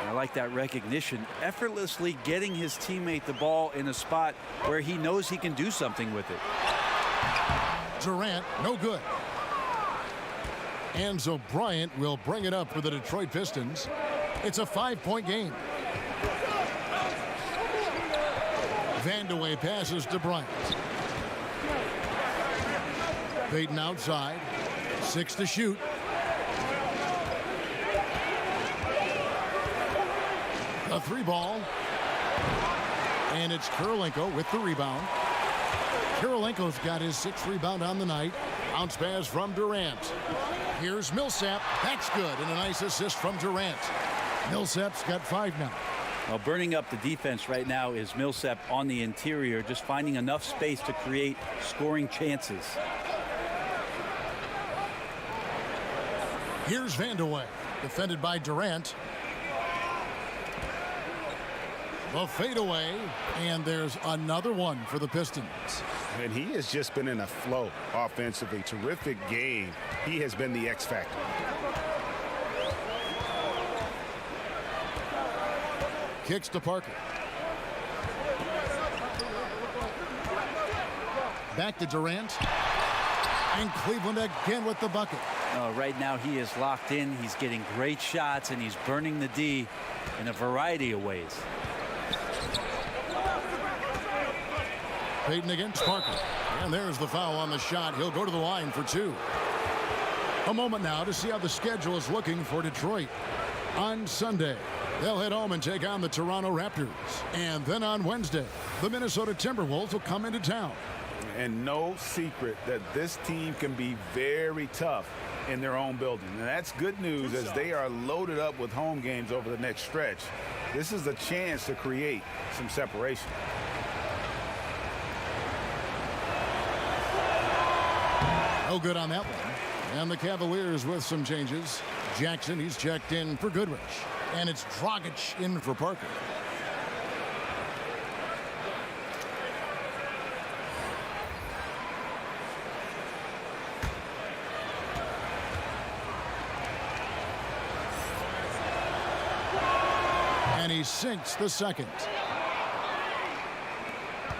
I like that recognition. Effortlessly getting his teammate the ball in a spot where he knows he can do something with it. Durant, no good. And so Bryant will bring it up for the Detroit Pistons. It's a 5-point game. Vandeweghe passes to Bryant. Payton outside. 6 to shoot. A 3-ball. And it's Kirilenko with the rebound. Kirilenko's got his 6th rebound on the night. Bounce pass from Durant. Here's Millsap. That's good. And a nice assist from Durant. Millsap's got 5 now. Well, burning up the defense right now is Millsap on the interior, just finding enough space to create scoring chances. Here's Vandeweghe, defended by Durant. The fadeaway, and there's another one for the Pistons. And he has just been in a flow offensively. Terrific game. He has been the X factor. Kicks to Parker. Back to Durant. And Cleveland again with the bucket. Right now he is locked in. He's getting great shots, and he's burning the D in a variety of ways. Payton against Parker. And there's the foul on the shot. He'll go to the line for 2. A moment now to see how the schedule is looking for Detroit. On Sunday, they'll head home and take on the Toronto Raptors. And then on Wednesday, the Minnesota Timberwolves will come into town. And no secret that this team can be very tough in their own building. And that's good news as they are loaded up with home games over the next stretch. This is a chance to create some separation. No good on that one. And the Cavaliers with some changes. Jackson, he's checked in for Goodrich. And it's Dragic in for Parker. And he sinks the second.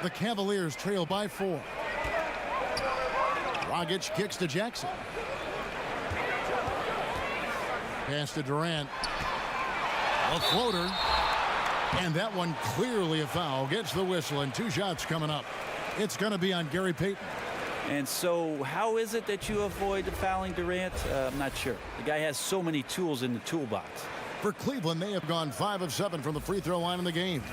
The Cavaliers trail by 4. Dragic kicks to Jackson. Pass to Durant. A floater. And that one clearly a foul. Gets the whistle, and 2 shots coming up. It's going to be on Gary Payton. And so how is it that you avoid fouling Durant? I'm not sure. The guy has so many tools in the toolbox. For Cleveland, they have gone 5 of 7 from the free throw line in the game.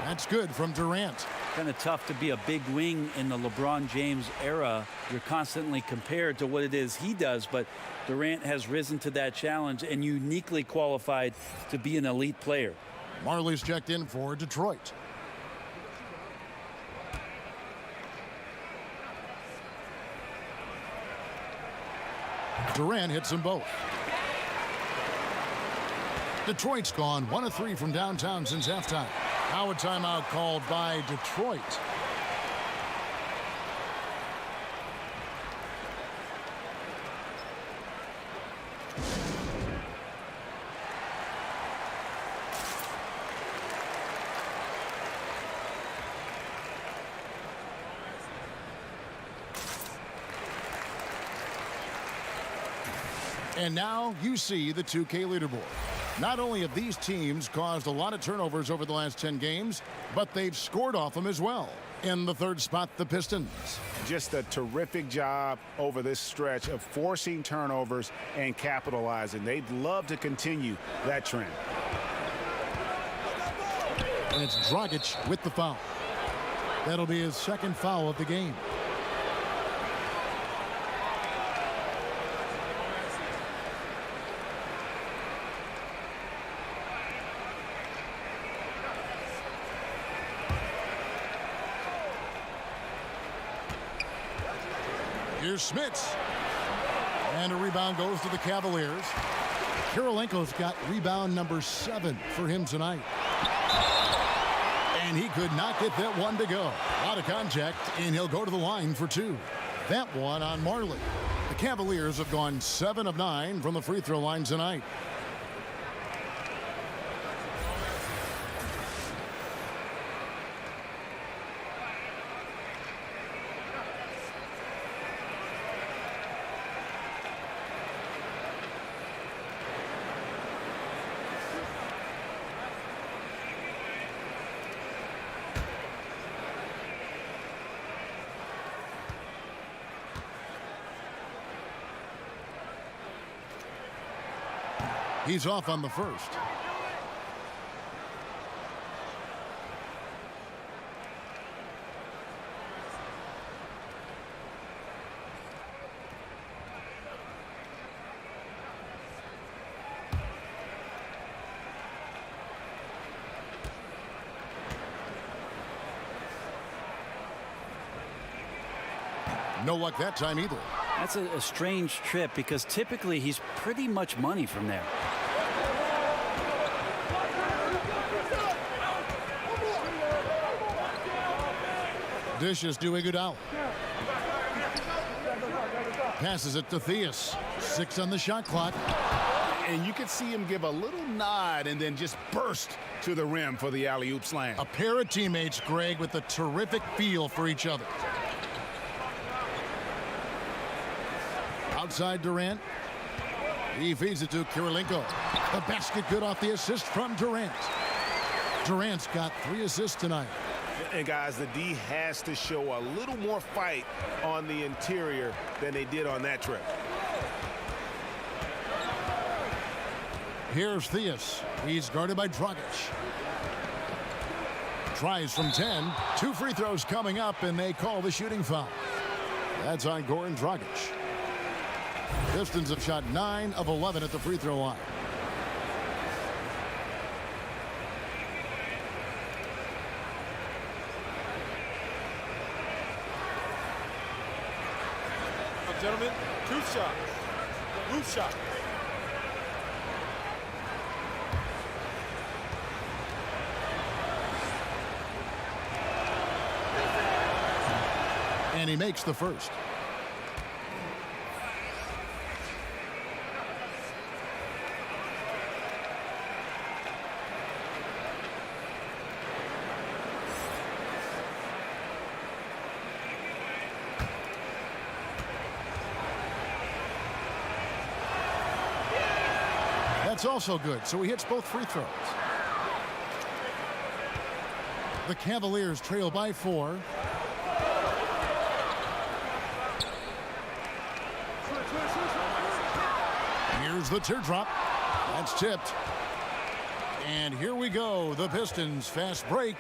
That's good from Durant. Kind of tough to be a big wing in the LeBron James era. You're constantly compared to what it is he does, but Durant has risen to that challenge and uniquely qualified to be an elite player. Marley's checked in for Detroit. Durant hits them both. Detroit's gone 1 of 3 from downtown since halftime. Now a timeout called by Detroit. And now you see the 2K leaderboard. Not only have these teams caused a lot of turnovers over the last 10 games, but they've scored off them as well. In the 3rd spot, the Pistons. Just a terrific job over this stretch of forcing turnovers and capitalizing. They'd love to continue that trend. And it's Dragic with the foul. That'll be his 2nd foul of the game. Here's Smits. And a rebound goes to the Cavaliers. Kirilenko's got rebound number 7 for him tonight. And he could not get that one to go. Out of contact, and he'll go to the line for 2. That one on Marley. The Cavaliers have gone 7 of 9 from the free throw line tonight. He's off on the first. No luck that time either. That's a strange trip because typically he's pretty much money from there. Dishes to Iguodala. Passes it to Theus. 6 on the shot clock. And you could see him give a little nod and then just burst to the rim for the alley-oop slam. A pair of teammates, Greg, with a terrific feel for each other. Outside Durant. He feeds it to Kirilenko. The basket good off the assist from Durant. Durant's got 3 assists tonight. And guys, the D has to show a little more fight on the interior than they did on that trip. Here's Theus. He's guarded by Dragic. Tries from 10. 2 free throws coming up, and they call the shooting foul. That's on Goran Dragic. Pistons have shot 9 of 11 at the free throw line. Gentlemen, 2 shots. Loose shot. And he makes the first. That's also good, so he hits both free throws. The Cavaliers trail by 4. Here's the teardrop. That's tipped. And here we go. The Pistons fast break.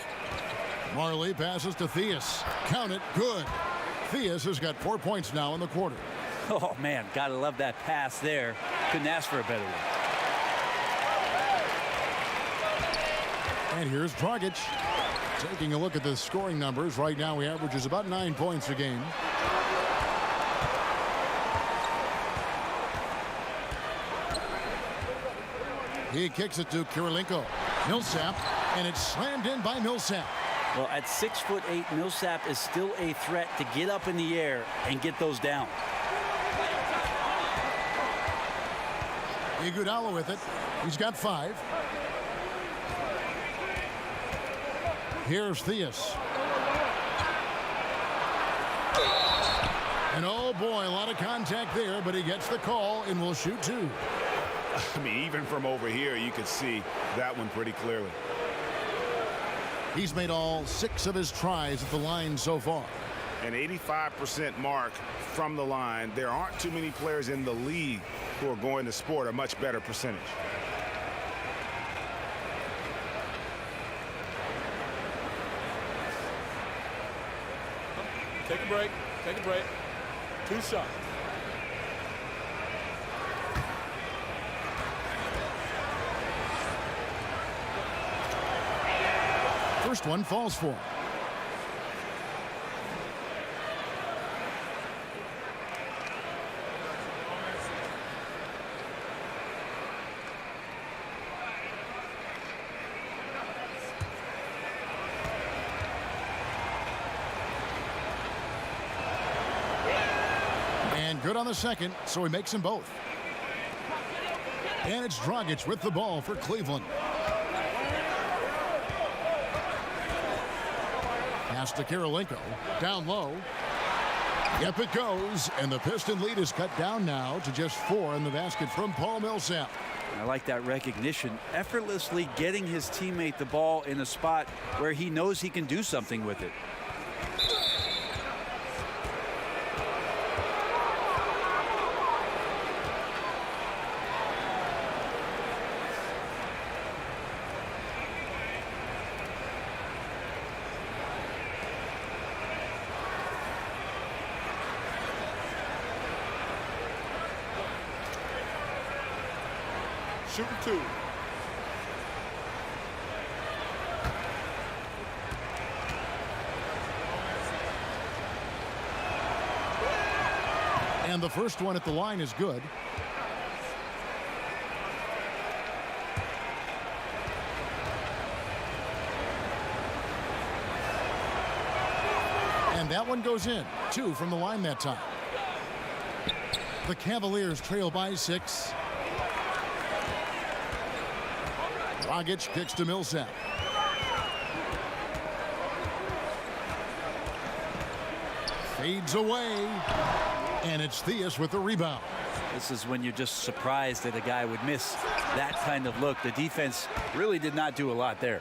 Marley passes to Theus. Count it. Good. Theus has got 4 points now in the quarter. Oh, man, gotta love that pass there. Couldn't ask for a better one. And here's Dragic. Taking a look at the scoring numbers. Right now he averages about 9 points a game. He kicks it to Kirilenko. Millsap, and it's slammed in by Millsap. Well, at 6'8", Millsap is still a threat to get up in the air and get those down. Iguodala with it. He's got 5. Here's Theus. And oh boy, a lot of contact there, but he gets the call and will shoot 2. I mean, even from over here, you could see that one pretty clearly. He's made all 6 of his tries at the line so far. An 85% mark from the line. There aren't too many players in the league who are going to sport a much better percentage. Take a break. Take a break. 2 shots. First one falls for him. And good on the second, so he makes them both. And it's Dragic with the ball for Cleveland. Pass to Kirilenko. Down low. Yep, it goes. And the Piston lead is cut down now to just 4 in the basket from Paul Millsap. I like that recognition. Effortlessly getting his teammate the ball in a spot where he knows he can do something with it. shooting 2. And the first one at the line is good. And that one goes in. 2 from the line that time. The Cavaliers trail by 6. Dragic kicks to Millsap. Fades away. And it's Theus with the rebound. This is when you're just surprised that a guy would miss that kind of look. The defense really did not do a lot there.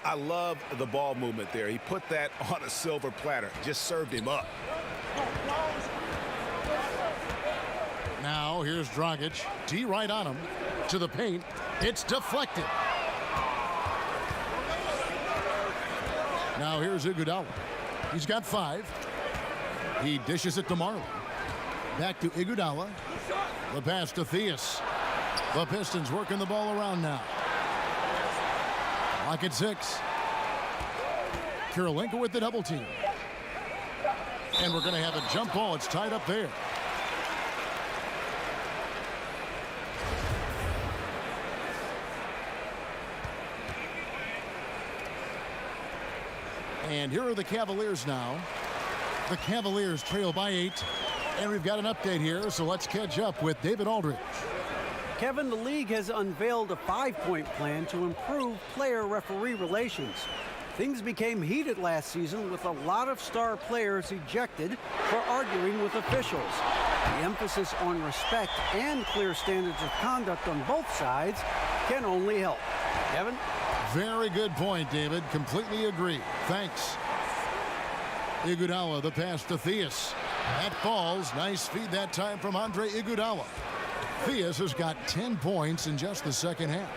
I love the ball movement there. He put that on a silver platter. Just served him up. Now here's Dragic. D right on him. To the paint. It's deflected. Now here's Iguodala. He's got 5. He dishes it to Marley. Back to Iguodala. The pass to Theus. The Pistons working the ball around now. Lock at 6. Kirilenko with the double team. And we're going to have a jump ball. It's tied up there. And here are the Cavaliers now. The Cavaliers trail by 8. And we've got an update here, so let's catch up with David Aldridge. Kevin, the league has unveiled a 5-point plan to improve player-referee relations. Things became heated last season with a lot of star players ejected for arguing with officials. The emphasis on respect and clear standards of conduct on both sides can only help. Kevin? Very good point, David. Completely agree. Thanks. Iguodala, the pass to Theus. That falls. Nice feed that time from Andre Iguodala. Theus has got 10 points in just the second half.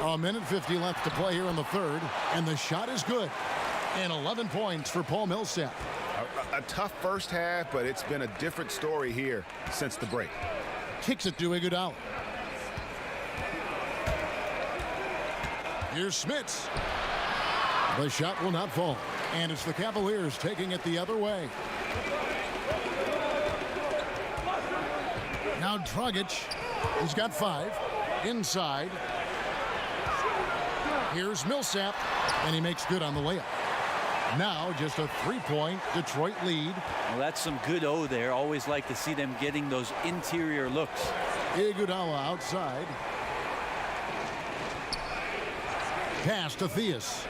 A minute 50 left to play here in the third, and the shot is good. And 11 points for Paul Millsap. A tough first half, but it's been a different story here since the break. Kicks it to Iguodala. Here's Smits. The shot will not fall. And it's the Cavaliers taking it the other way. Now Dragic. He's got 5. Inside. Here's Millsap. And he makes good on the layup. Now just a 3-point Detroit lead. Well, that's some good O there. Always like to see them getting those interior looks. Iguodala outside. Pass to Theus.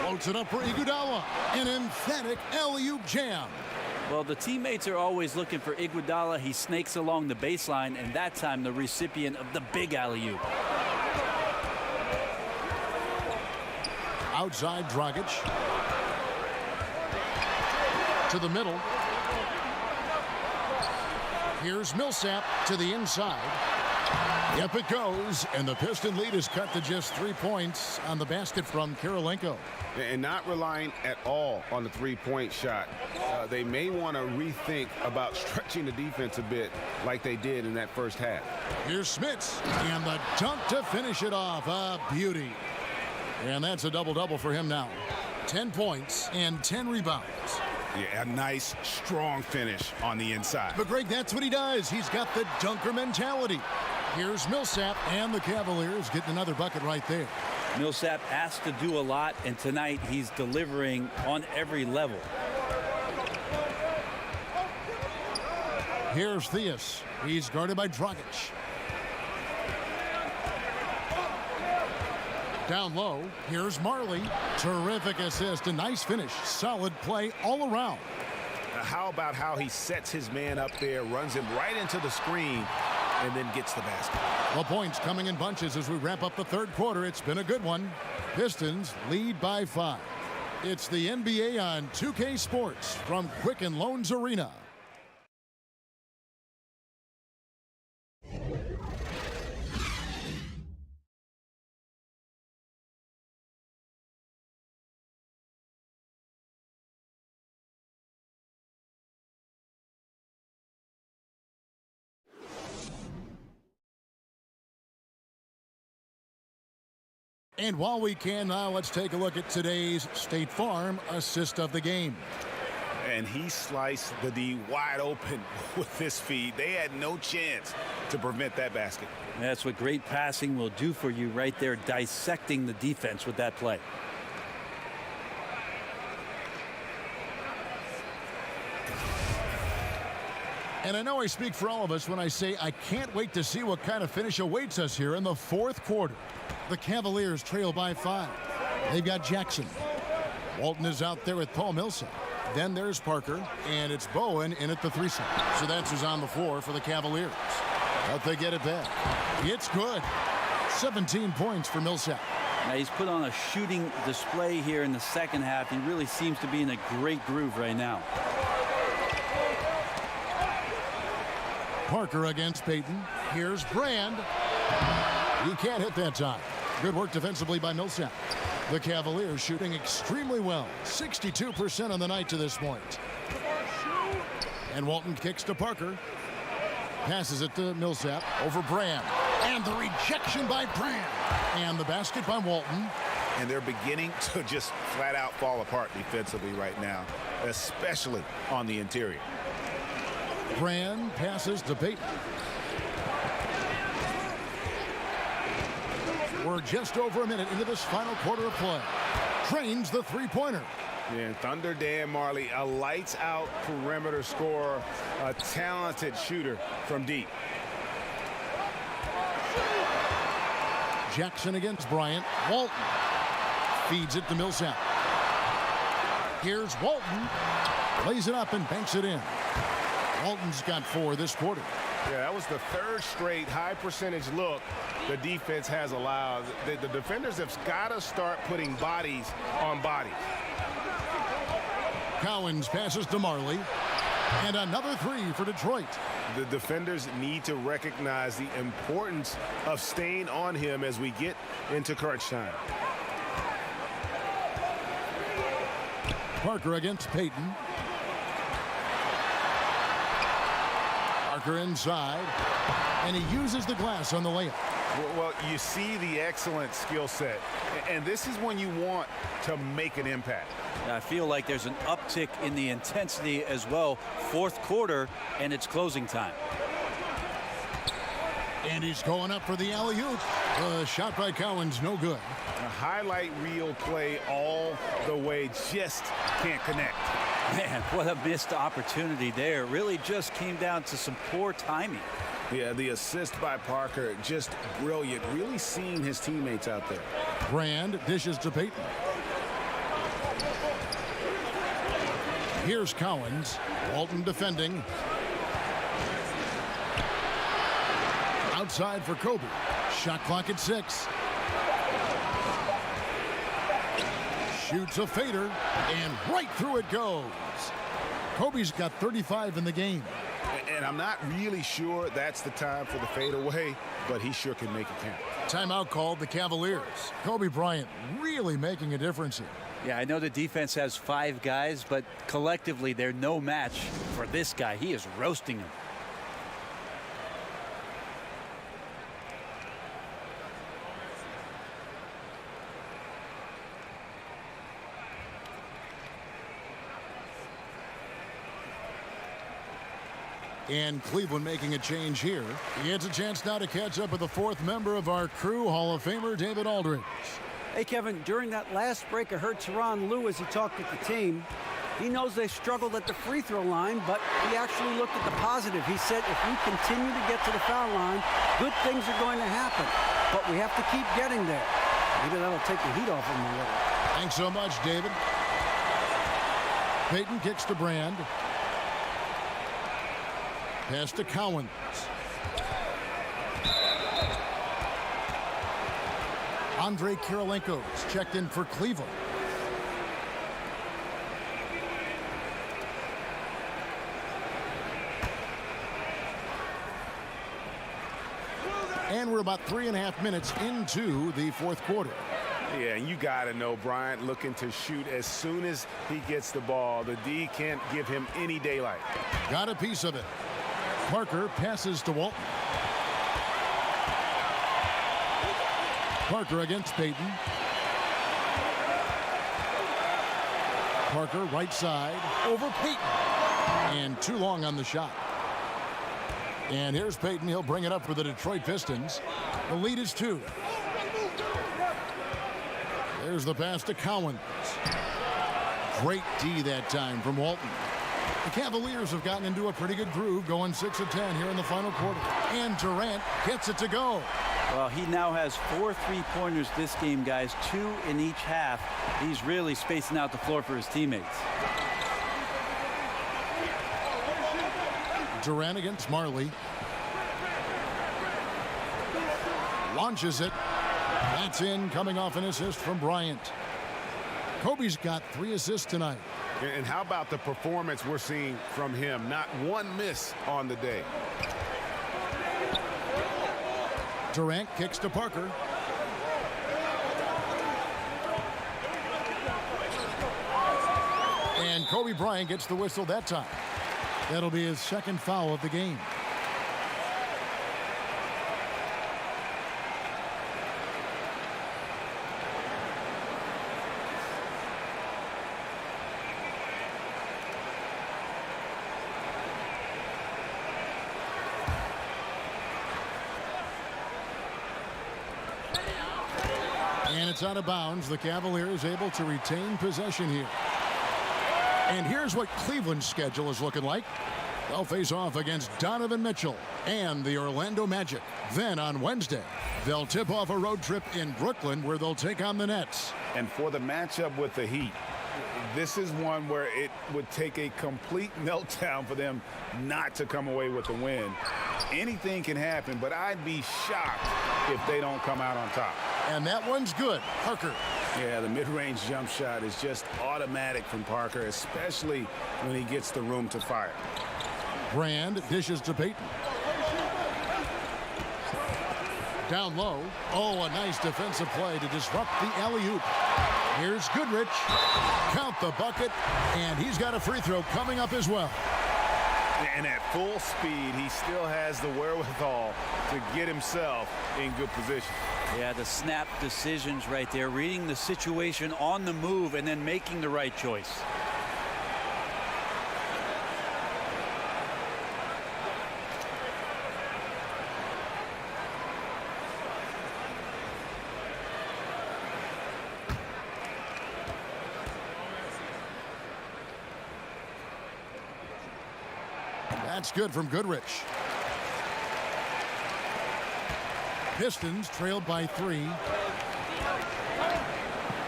Floats it up for Iguodala. An emphatic alley-oop jam. Well, the teammates are always looking for Iguodala. He snakes along the baseline, and that time the recipient of the big alley-oop. Outside Dragic. To the middle. Here's Millsap to the inside. Yep, it goes. And the Piston lead is cut to just 3 points on the basket from Kirilenko. And not relying at all on the three-point shot. They may want to rethink about stretching the defense a bit like they did in that first half. Here's Smits. And the dunk to finish it off. A beauty. And that's a double-double for him now. 10 points and 10 rebounds. Yeah, a nice, strong finish on the inside. But, Greg, that's what he does. He's got the dunker mentality. Here's Millsap, and the Cavaliers getting another bucket right there. Millsap asked to do a lot, and tonight he's delivering on every level. Here's Theus. He's guarded by Dragic. Down low, here's Marley. Terrific assist, a nice finish. Solid play all around. How about how he sets his man up there, runs him right into the screen, and then gets the basket. The points coming in bunches as we wrap up the third quarter. It's been a good one. Pistons lead by 5. It's the NBA on 2K Sports from Quicken Loans Arena. And while we can now, let's take a look at today's State Farm assist of the game. And he sliced the D wide open with this feed. They had no chance to prevent that basket. That's what great passing will do for you right there, dissecting the defense with that play. And I know I speak for all of us when I say I can't wait to see what kind of finish awaits us here in the fourth quarter. The Cavaliers trail by 5. They've got Jackson. Walton is out there with Paul Millsap. Then there's Parker, and it's Bowen in at the 3 side. So that's who's on the floor for the Cavaliers. But they get it back. It's good. 17 points for Millsap. Now he's put on a shooting display here in the second half. He really seems to be in a great groove right now. Parker against Payton. Here's Brand. He can't hit that time. Good work defensively by Millsap. The Cavaliers shooting extremely well. 62% on the night to this point. And Walton kicks to Parker. Passes it to Millsap over Brand. And the rejection by Brand. And the basket by Walton. And they're beginning to just flat out fall apart defensively right now, especially on the interior. Brand passes to Payton. We're just over a minute into this final quarter of play. Trains the three-pointer. And Thunder Dan Marley, a lights-out perimeter scorer, a talented shooter from deep. Jackson against Bryant. Walton feeds it to Millsap. Here's Walton. Lays it up and banks it in. Walton's got 4 this quarter. Yeah, that was the third straight high percentage look the defense has allowed. The defenders have got to start putting bodies on bodies. Cowens passes to Marley. And another 3 for Detroit. The defenders need to recognize the importance of staying on him as we get into crunch time. Parker against Payton. Parker inside, and he uses the glass on the layup. Well, you see the excellent skill set, and this is when you want to make an impact. I feel like there's an uptick in the intensity as well. Fourth quarter, and it's closing time. And he's going up for the alley-oop. The shot by Cowens, no good. A highlight reel play all the way, just can't connect. Man, what a missed opportunity there. Really just came down to some poor timing. Yeah, the assist by Parker, just brilliant. Really seeing his teammates out there. Brand dishes to Payton. Here's Cowens. Walton defending. Outside for Kobe. Shot clock at 6. Shoots a fader, and right through it goes. Kobe's got 35 in the game. And I'm not really sure that's the time for the fadeaway, but he sure can make it count. Timeout called the Cavaliers. Kobe Bryant really making a difference here. Yeah, I know the defense has 5 guys, but collectively they're no match for this guy. He is roasting them. And Cleveland making a change here. He gets a chance now to catch up with the 4th member of our crew, Hall of Famer David Aldridge. Hey, Kevin, during that last break, I heard Tyronn Lue as he talked with the team. He knows they struggled at the free throw line, but he actually looked at the positive. He said, if we continue to get to the foul line, good things are going to happen. But we have to keep getting there. Maybe that'll take the heat off him a little. Thanks so much, David. Payton kicks to Brand. Pass to Cowens. Andre Kirilenko's checked in for Cleveland. And we're about 3.5 minutes into the 4th quarter. Yeah, and you got to know Bryant looking to shoot as soon as he gets the ball. The D can't give him any daylight. Got a piece of it. Parker passes to Walton. Parker against Payton. Parker right side over Payton. And too long on the shot. And here's Payton. He'll bring it up for the Detroit Pistons. The lead is 2. There's the pass to Cowens. Great D that time from Walton. The Cavaliers have gotten into a pretty good groove, going 6 of 10 here in the final quarter. And Durant gets it to go. Well, he now has 4 3-pointers this game, guys, 2 in each half. He's really spacing out the floor for his teammates. Durant against Marley. Launches it. That's in, coming off an assist from Bryant. Kobe's got 3 assists tonight. And how about the performance we're seeing from him? Not one miss on the day. Durant kicks to Parker. And Kobe Bryant gets the whistle that time. That'll be his 2nd foul of the game. And it's out of bounds. The Cavaliers able to retain possession here. And here's what Cleveland's schedule is looking like. They'll face off against Donovan Mitchell and the Orlando Magic. Then on Wednesday, they'll tip off a road trip in Brooklyn where they'll take on the Nets. And for the matchup with the Heat, this is one where it would take a complete meltdown for them not to come away with the win. Anything can happen, but I'd be shocked if they don't come out on top. And that one's good. Parker. Yeah, the mid-range jump shot is just automatic from Parker, especially when he gets the room to fire. Brand dishes to Payton. Down low. Oh, a nice defensive play to disrupt the alley-oop. Here's Goodrich. Count the bucket. And he's got a free throw coming up as well. And at full speed, he still has the wherewithal to get himself in good position. Yeah, the snap decisions right there, reading the situation on the move and then making the right choice. That's good from Goodrich. Pistons trailed by 3.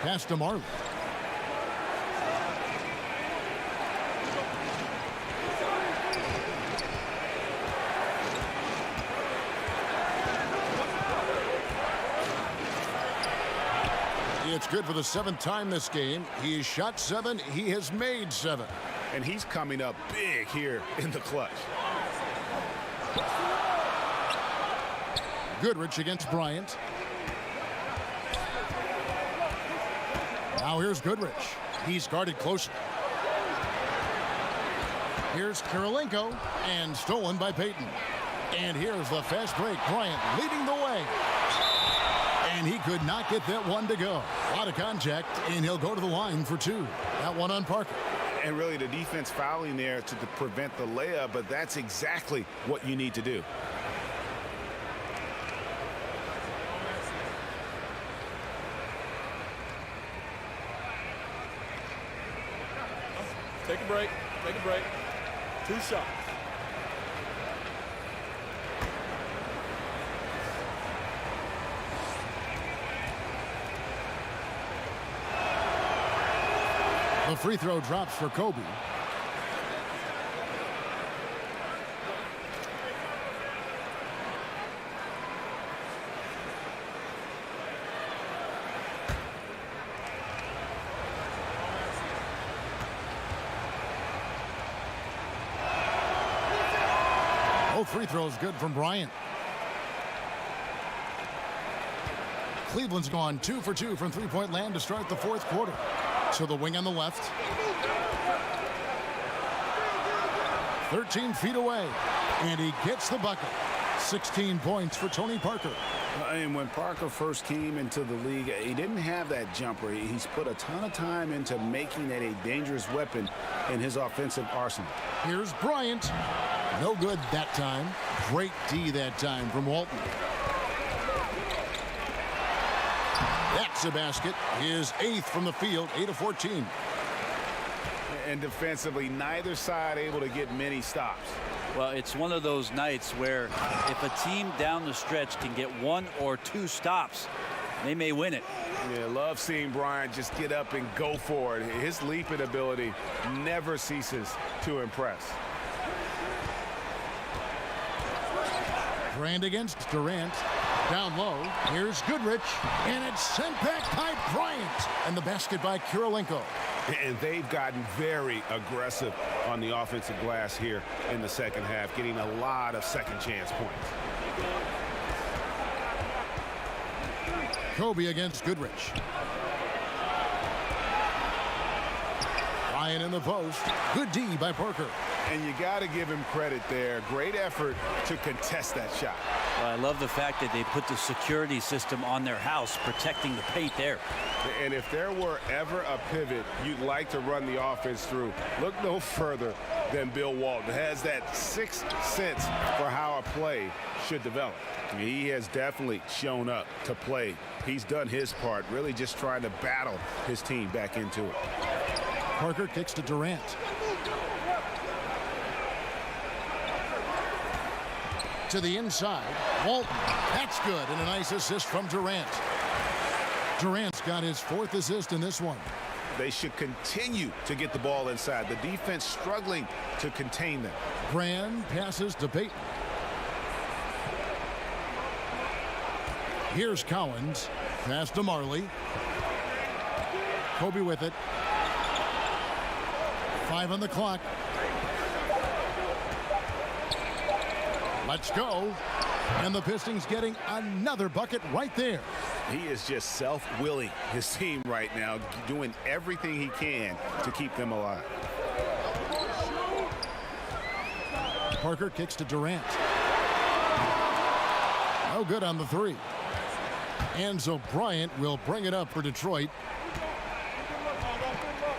Pass to Marley. It's good for the 7th time this game. He has shot 7. He has made 7. And he's coming up big here in the clutch. Goodrich against Bryant. Now here's Goodrich. He's guarded closely. Here's Kirilenko, and stolen by Payton. And here's the fast break. Bryant leading the way. And he could not get that one to go. A lot of contact, and he'll go to the line for 2. That one on Parker. And really the defense fouling there to prevent the layup, but that's exactly what you need to do. Take a break. Take a break. 2 shots. The free throw drops for Kobe. Both free throws good from Bryant. Cleveland's gone 2 for 2 from three-point land to start the 4th quarter. So the wing on the left. 13 feet away. And he gets the bucket. 16 points for Tony Parker. And when Parker first came into the league, he didn't have that jumper. He's put a ton of time into making that a dangerous weapon in his offensive arsenal. Here's Bryant. No good that time. Great D that time from Walton. That's a basket. His 8th from the field, 8 of 14. And defensively, neither side able to get many stops. Well, it's one of those nights where if a team down the stretch can get 1 or 2 stops, they may win it. Yeah, love seeing Bryant just get up and go for it. His leaping ability never ceases to impress. Durant against Durant. Down low. Here's Goodrich. And it's sent back by Bryant. And the basket by Kirilenko. And they've gotten very aggressive on the offensive glass here in the second half, getting a lot of second chance points. Kobe against Goodrich. Bryant in the post. Good D by Parker. And you got to give him credit there. Great effort to contest that shot. Well, I love the fact that they put the security system on their house, protecting the paint there. And if there were ever a pivot you'd like to run the offense through, look no further than Bill Walton. Has that sixth sense for how a play should develop. He has definitely shown up to play. He's done his part, really just trying to battle his team back into it. Parker kicks to Durant. To the inside. Walton. That's good. And a nice assist from Durant. Durant's got his 4th assist in this one. They should continue to get the ball inside. The defense struggling to contain them. Brand passes to Payton. Here's Collins. Pass to Marley. Kobe with it. 5 on the clock. Let's go. And the Pistons getting another bucket right there. He is just self-willing his team right now, doing everything he can to keep them alive. Parker kicks to Durant. No good on the 3. And so Bryant will bring it up for Detroit.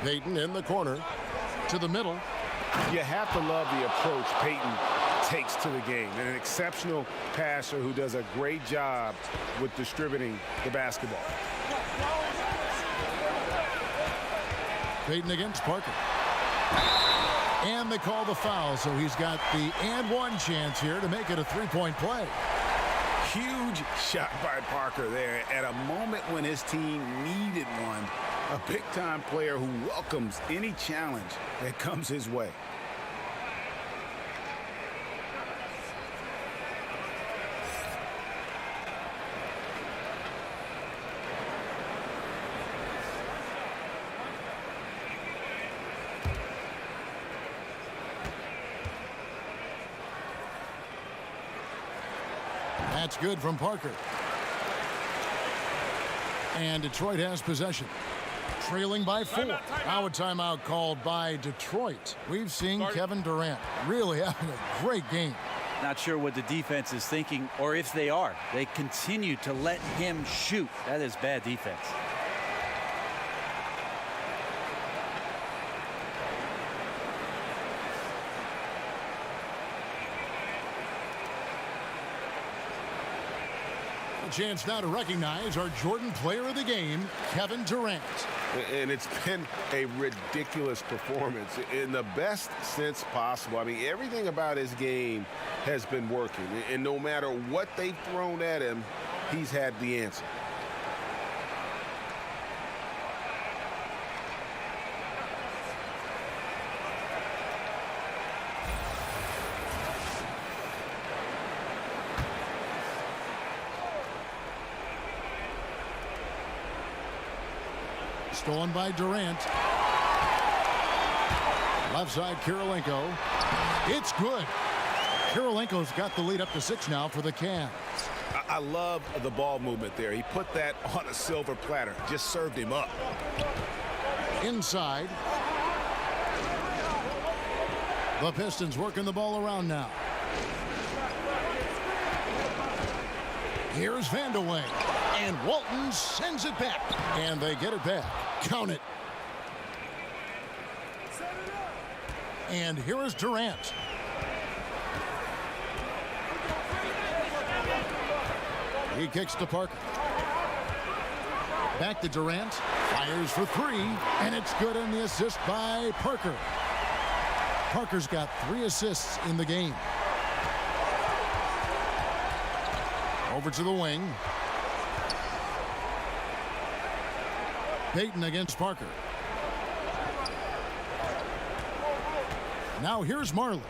Payton in the corner. To the middle. You have to love the approach Payton takes to the game. An exceptional passer who does a great job with distributing the basketball. Payton against Parker. And they call the foul, so he's got the and one chance here to make it a 3-point play. Huge shot by Parker there at a moment when his team needed one. A big-time player who welcomes any challenge that comes his way. That's good from Parker. And Detroit has possession. Trailing by 4. Now a timeout called by Detroit. We've seen Kevin Durant really having a great game. Not sure what the defense is thinking, or if they are. They continue to let him shoot. That is bad defense. A chance now to recognize our Jordan Player of the Game, Kevin Durant. And it's been a ridiculous performance in the best sense possible. I mean, everything about his game has been working. And no matter what they've thrown at him, he's had the answer. Stolen by Durant. Left side, Kirilenko. It's good. Kirilenko's got the lead up to 6 now for the Cavs. I love the ball movement there. He put that on a silver platter. Just served him up. Inside. The Pistons working the ball around now. Here's Vandeweghe. And Walton sends it back. And they get it back. Count it. And here is Durant. He kicks to Parker. Back to Durant. Fires for three. And it's good, and the assist by Parker. Parker's got 3 assists in the game. Over to the wing. Payton against Parker. Now here's Marley.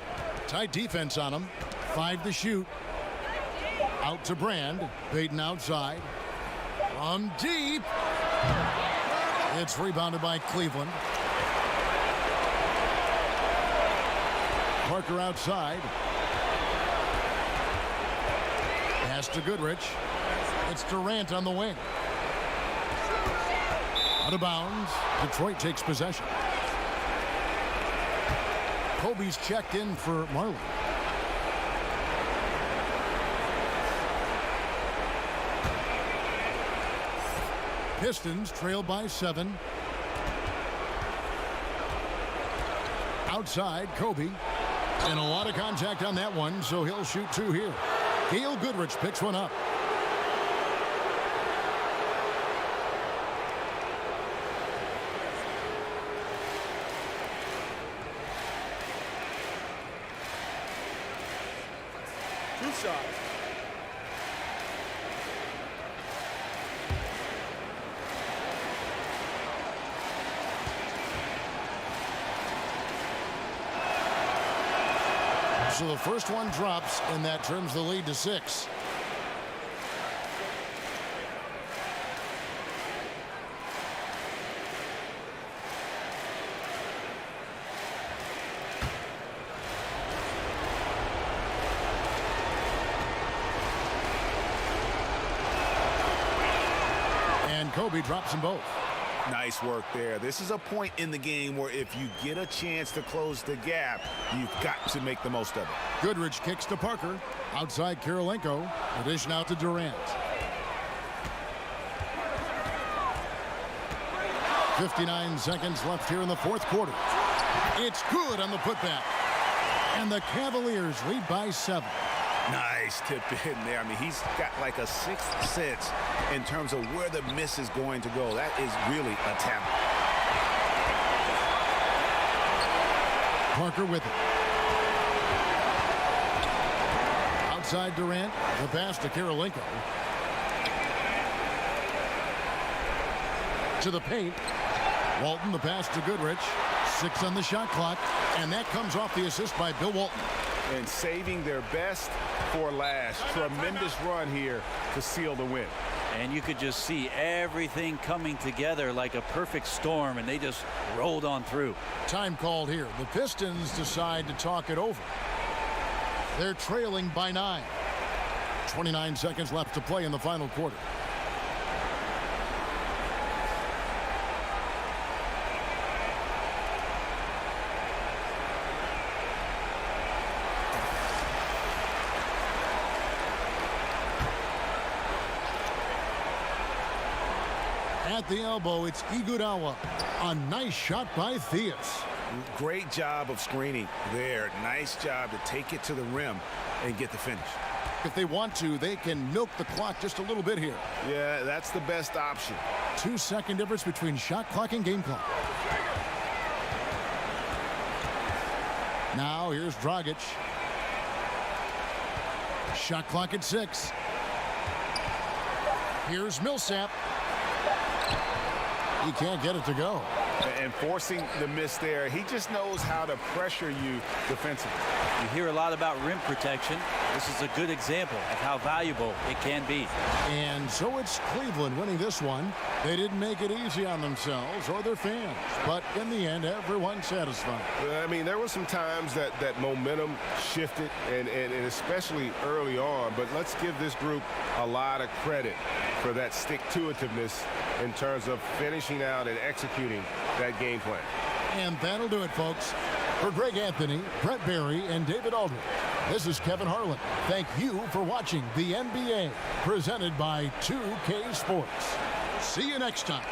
Tight defense on him. 5 to shoot. Out to Brand. Payton outside. From deep. It's rebounded by Cleveland. Parker outside. Pass to Goodrich. It's Durant on the wing. Out of bounds. Detroit takes possession. Kobe's checked in for Marley. Pistons trail by 7. Outside, Kobe. And a lot of contact on that one, so he'll shoot 2 here. Gail Goodrich picks one up. Two shots. So the first one drops, and that turns the lead to 6. And Kobe drops them both. Nice work there. This is a point in the game where if you get a chance to close the gap, you've got to make the most of it. Goodrich kicks to Parker. Outside Kirilenko. Addition out to Durant. 59 seconds left here in the 4th quarter. It's good on the putback. And the Cavaliers lead by 7. Nice tip in there. I mean, he's got like a 6th sense in terms of where the miss is going to go. That is really a talent. Parker with it. Outside Durant. The pass to Kirilenko. To the paint. Walton, the pass to Goodrich. 6 on the shot clock. And that comes off the assist by Bill Walton. And saving their best for last. Tremendous run here to seal the win. And you could just see everything coming together like a perfect storm, and they just rolled on through. Time called here. The Pistons decide to talk it over. They're trailing by 9. 29 seconds left to play in the final quarter. At the elbow, it's Iguodala. A nice shot by Theus. Great job of screening there. Nice job to take it to the rim and get the finish. If they want to, they can milk the clock just a little bit here. Yeah, that's the best option. 2-second difference between shot clock and game clock. Now here's Dragic. Shot clock at 6. Here's Millsap. He can't get it to go. And forcing the miss there, he just knows how to pressure you defensively. You hear a lot about rim protection. This is a good example of how valuable it can be. And so it's Cleveland winning this one. They didn't make it easy on themselves or their fans, but in the end, everyone's satisfied. I mean, there were some times that momentum shifted, and especially early on, but let's give this group a lot of credit for that stick-to-itiveness in terms of finishing out and executing that game plan. And that'll do it, folks. For Greg Anthony, Brett Barry, and David Aldridge, This is Kevin Harlan. Thank you for watching the NBA, presented by 2K Sports. See you next time.